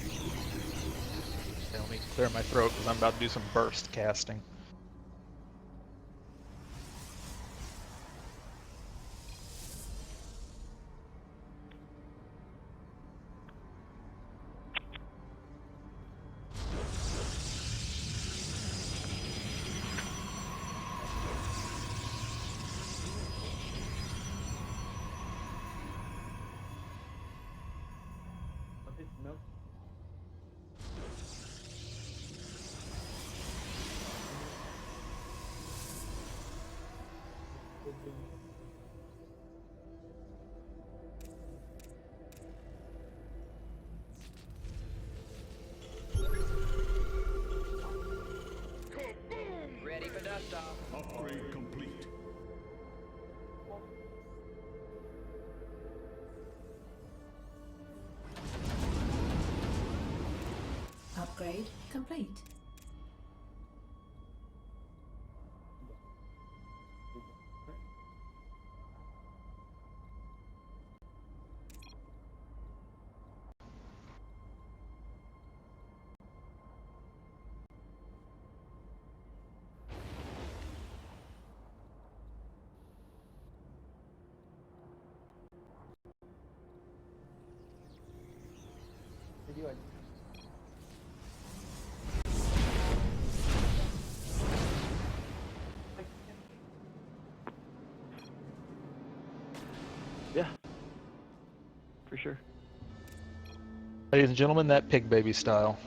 me clear my throat because I'm about to do some burst casting. Ready for dust off. Upgrade complete. Upgrade complete. Yeah, for sure. Ladies and gentlemen, that pig baby style.